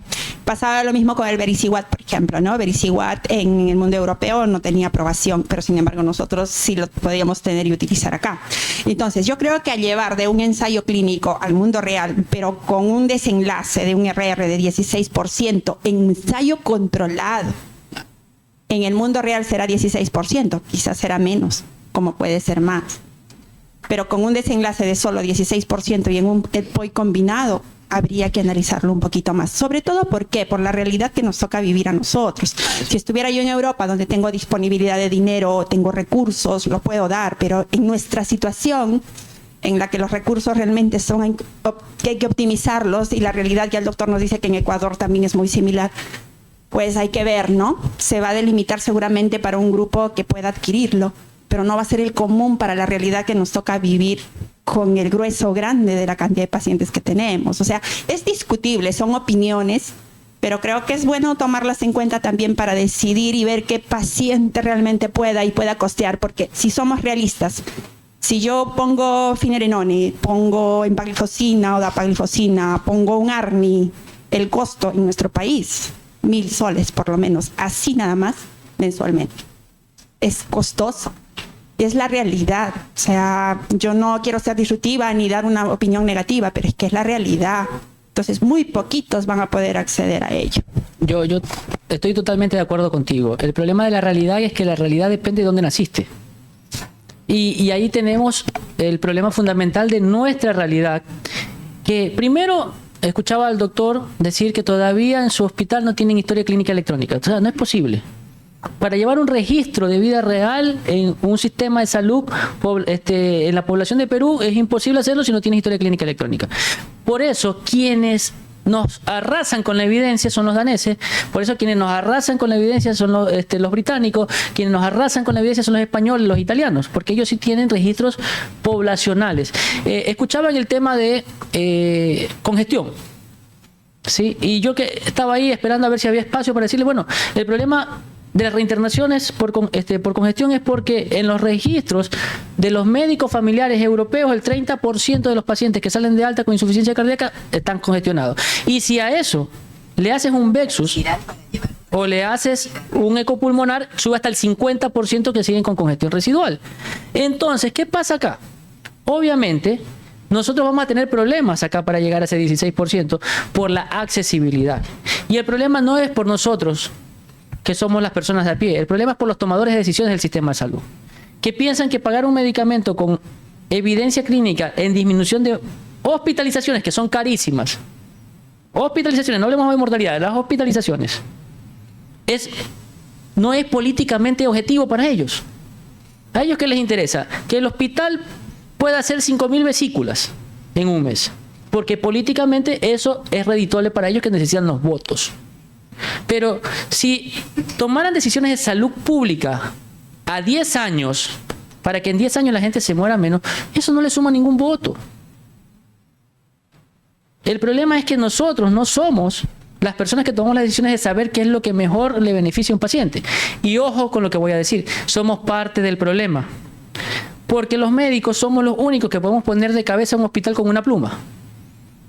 Pasaba lo mismo con el vericiguat, por ejemplo, ¿no? Vericiguat en el mundo europeo no tenía aprobación, pero sin embargo nosotros sí lo podíamos tener y utilizar acá. Entonces, yo creo que al llevar de un ensayo clínico al mundo real, pero con un desenlace de un RR de 16%, en ensayo controlado, en el mundo real será 16%, quizás será menos, como puede ser más. Pero con un desenlace de solo 16% y en un EPOI combinado, habría que analizarlo un poquito más. Sobre todo, ¿por qué? Por la realidad que nos toca vivir a nosotros. Si estuviera yo en Europa, donde tengo disponibilidad de dinero, tengo recursos, lo puedo dar, pero en nuestra situación, en la que los recursos realmente que hay que optimizarlos, y la realidad, ya el doctor nos dice que en Ecuador también es muy similar, pues hay que ver, ¿no? Se va a delimitar seguramente para un grupo que pueda adquirirlo, pero no va a ser el común para la realidad que nos toca vivir con el grueso grande de la cantidad de pacientes que tenemos. O sea, es discutible, son opiniones, pero creo que es bueno tomarlas en cuenta también para decidir y ver qué paciente realmente pueda costear, porque si somos realistas, si yo pongo finerenone, pongo empaglifosina o dapaglifosina, pongo un ARNI, el costo en nuestro país, 1,000 soles por lo menos, así nada más, mensualmente. Es costoso. Es la realidad. O sea, yo no quiero ser disruptiva ni dar una opinión negativa, pero es que es la realidad. Entonces, muy poquitos van a poder acceder a ello. Yo estoy totalmente de acuerdo contigo. El problema de la realidad es que la realidad depende de dónde naciste. Y ahí tenemos el problema fundamental de nuestra realidad, que primero escuchaba al doctor decir que todavía en su hospital no tienen historia clínica electrónica. O sea, no es posible. Para llevar un registro de vida real en un sistema de salud en la población de Perú es imposible hacerlo si no tienes historia clínica electrónica. Por eso, quienes nos arrasan con la evidencia son los daneses, por eso quienes nos arrasan con la evidencia son los británicos, quienes nos arrasan con la evidencia son los españoles, los italianos, porque ellos sí tienen registros poblacionales. Escuchaban el tema de congestión. Sí, y yo que estaba ahí esperando a ver si había espacio para decirle, bueno, el problema de las reinternaciones por congestión es porque en los registros de los médicos familiares europeos el 30% de los pacientes que salen de alta con insuficiencia cardíaca están congestionados. Y si a eso le haces un Vexus o le haces un ecopulmonar, sube hasta el 50% que siguen con congestión residual. Entonces, ¿qué pasa acá? Obviamente, nosotros vamos a tener problemas acá para llegar a ese 16% por la accesibilidad. Y el problema no es por nosotros, que somos las personas de a pie. El problema es por los tomadores de decisiones del sistema de salud, que piensan que pagar un medicamento con evidencia clínica en disminución de hospitalizaciones, que son carísimas, hospitalizaciones, no hablemos de mortalidad, las hospitalizaciones, no es políticamente objetivo para ellos. ¿A ellos qué les interesa? Que el hospital pueda hacer 5.000 vesículas en un mes, porque políticamente eso es redituable para ellos, que necesitan los votos. Pero si tomaran decisiones de salud pública a 10 años, para que en 10 años la gente se muera menos, eso no le suma ningún voto. El problema es que nosotros no somos las personas que tomamos las decisiones de saber qué es lo que mejor le beneficia a un paciente. Y ojo con lo que voy a decir, somos parte del problema. Porque los médicos somos los únicos que podemos poner de cabeza a un hospital con una pluma.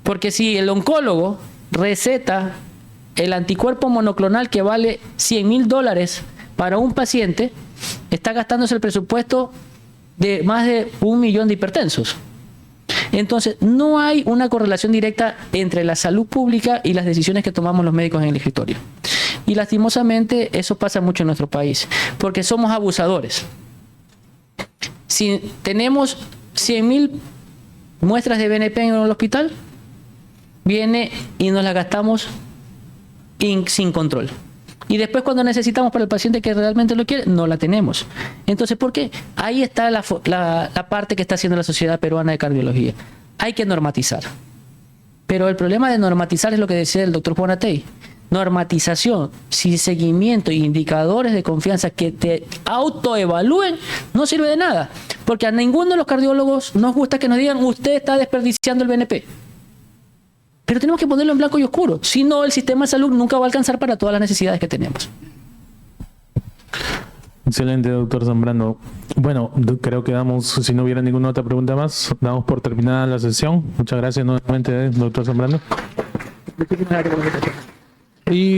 Porque si el oncólogo receta el anticuerpo monoclonal que vale $100,000 para un paciente, está gastándose el presupuesto de más de 1 millón de hipertensos. Entonces, no hay una correlación directa entre la salud pública y las decisiones que tomamos los médicos en el escritorio. Y lastimosamente eso pasa mucho en nuestro país, porque somos abusadores. Si tenemos 100.000 muestras de BNP en el hospital, viene y nos las gastamos sin control. Y después, cuando necesitamos para el paciente que realmente lo quiere, no la tenemos. Entonces, ¿por qué? Ahí está la parte que está haciendo la Sociedad Peruana de Cardiología. Hay que normatizar. Pero el problema de normatizar es lo que decía el doctor Juan Atey. Normatización sin seguimiento e indicadores de confianza que te autoevalúen no sirve de nada. Porque a ninguno de los cardiólogos nos gusta que nos digan: usted está desperdiciando el BNP. Pero tenemos que ponerlo en blanco y oscuro. Si no, el sistema de salud nunca va a alcanzar para todas las necesidades que tenemos. Excelente, doctor Zambrano. Bueno, creo que si no hubiera ninguna otra pregunta más, damos por terminada la sesión. Muchas gracias nuevamente, doctor Zambrano. Y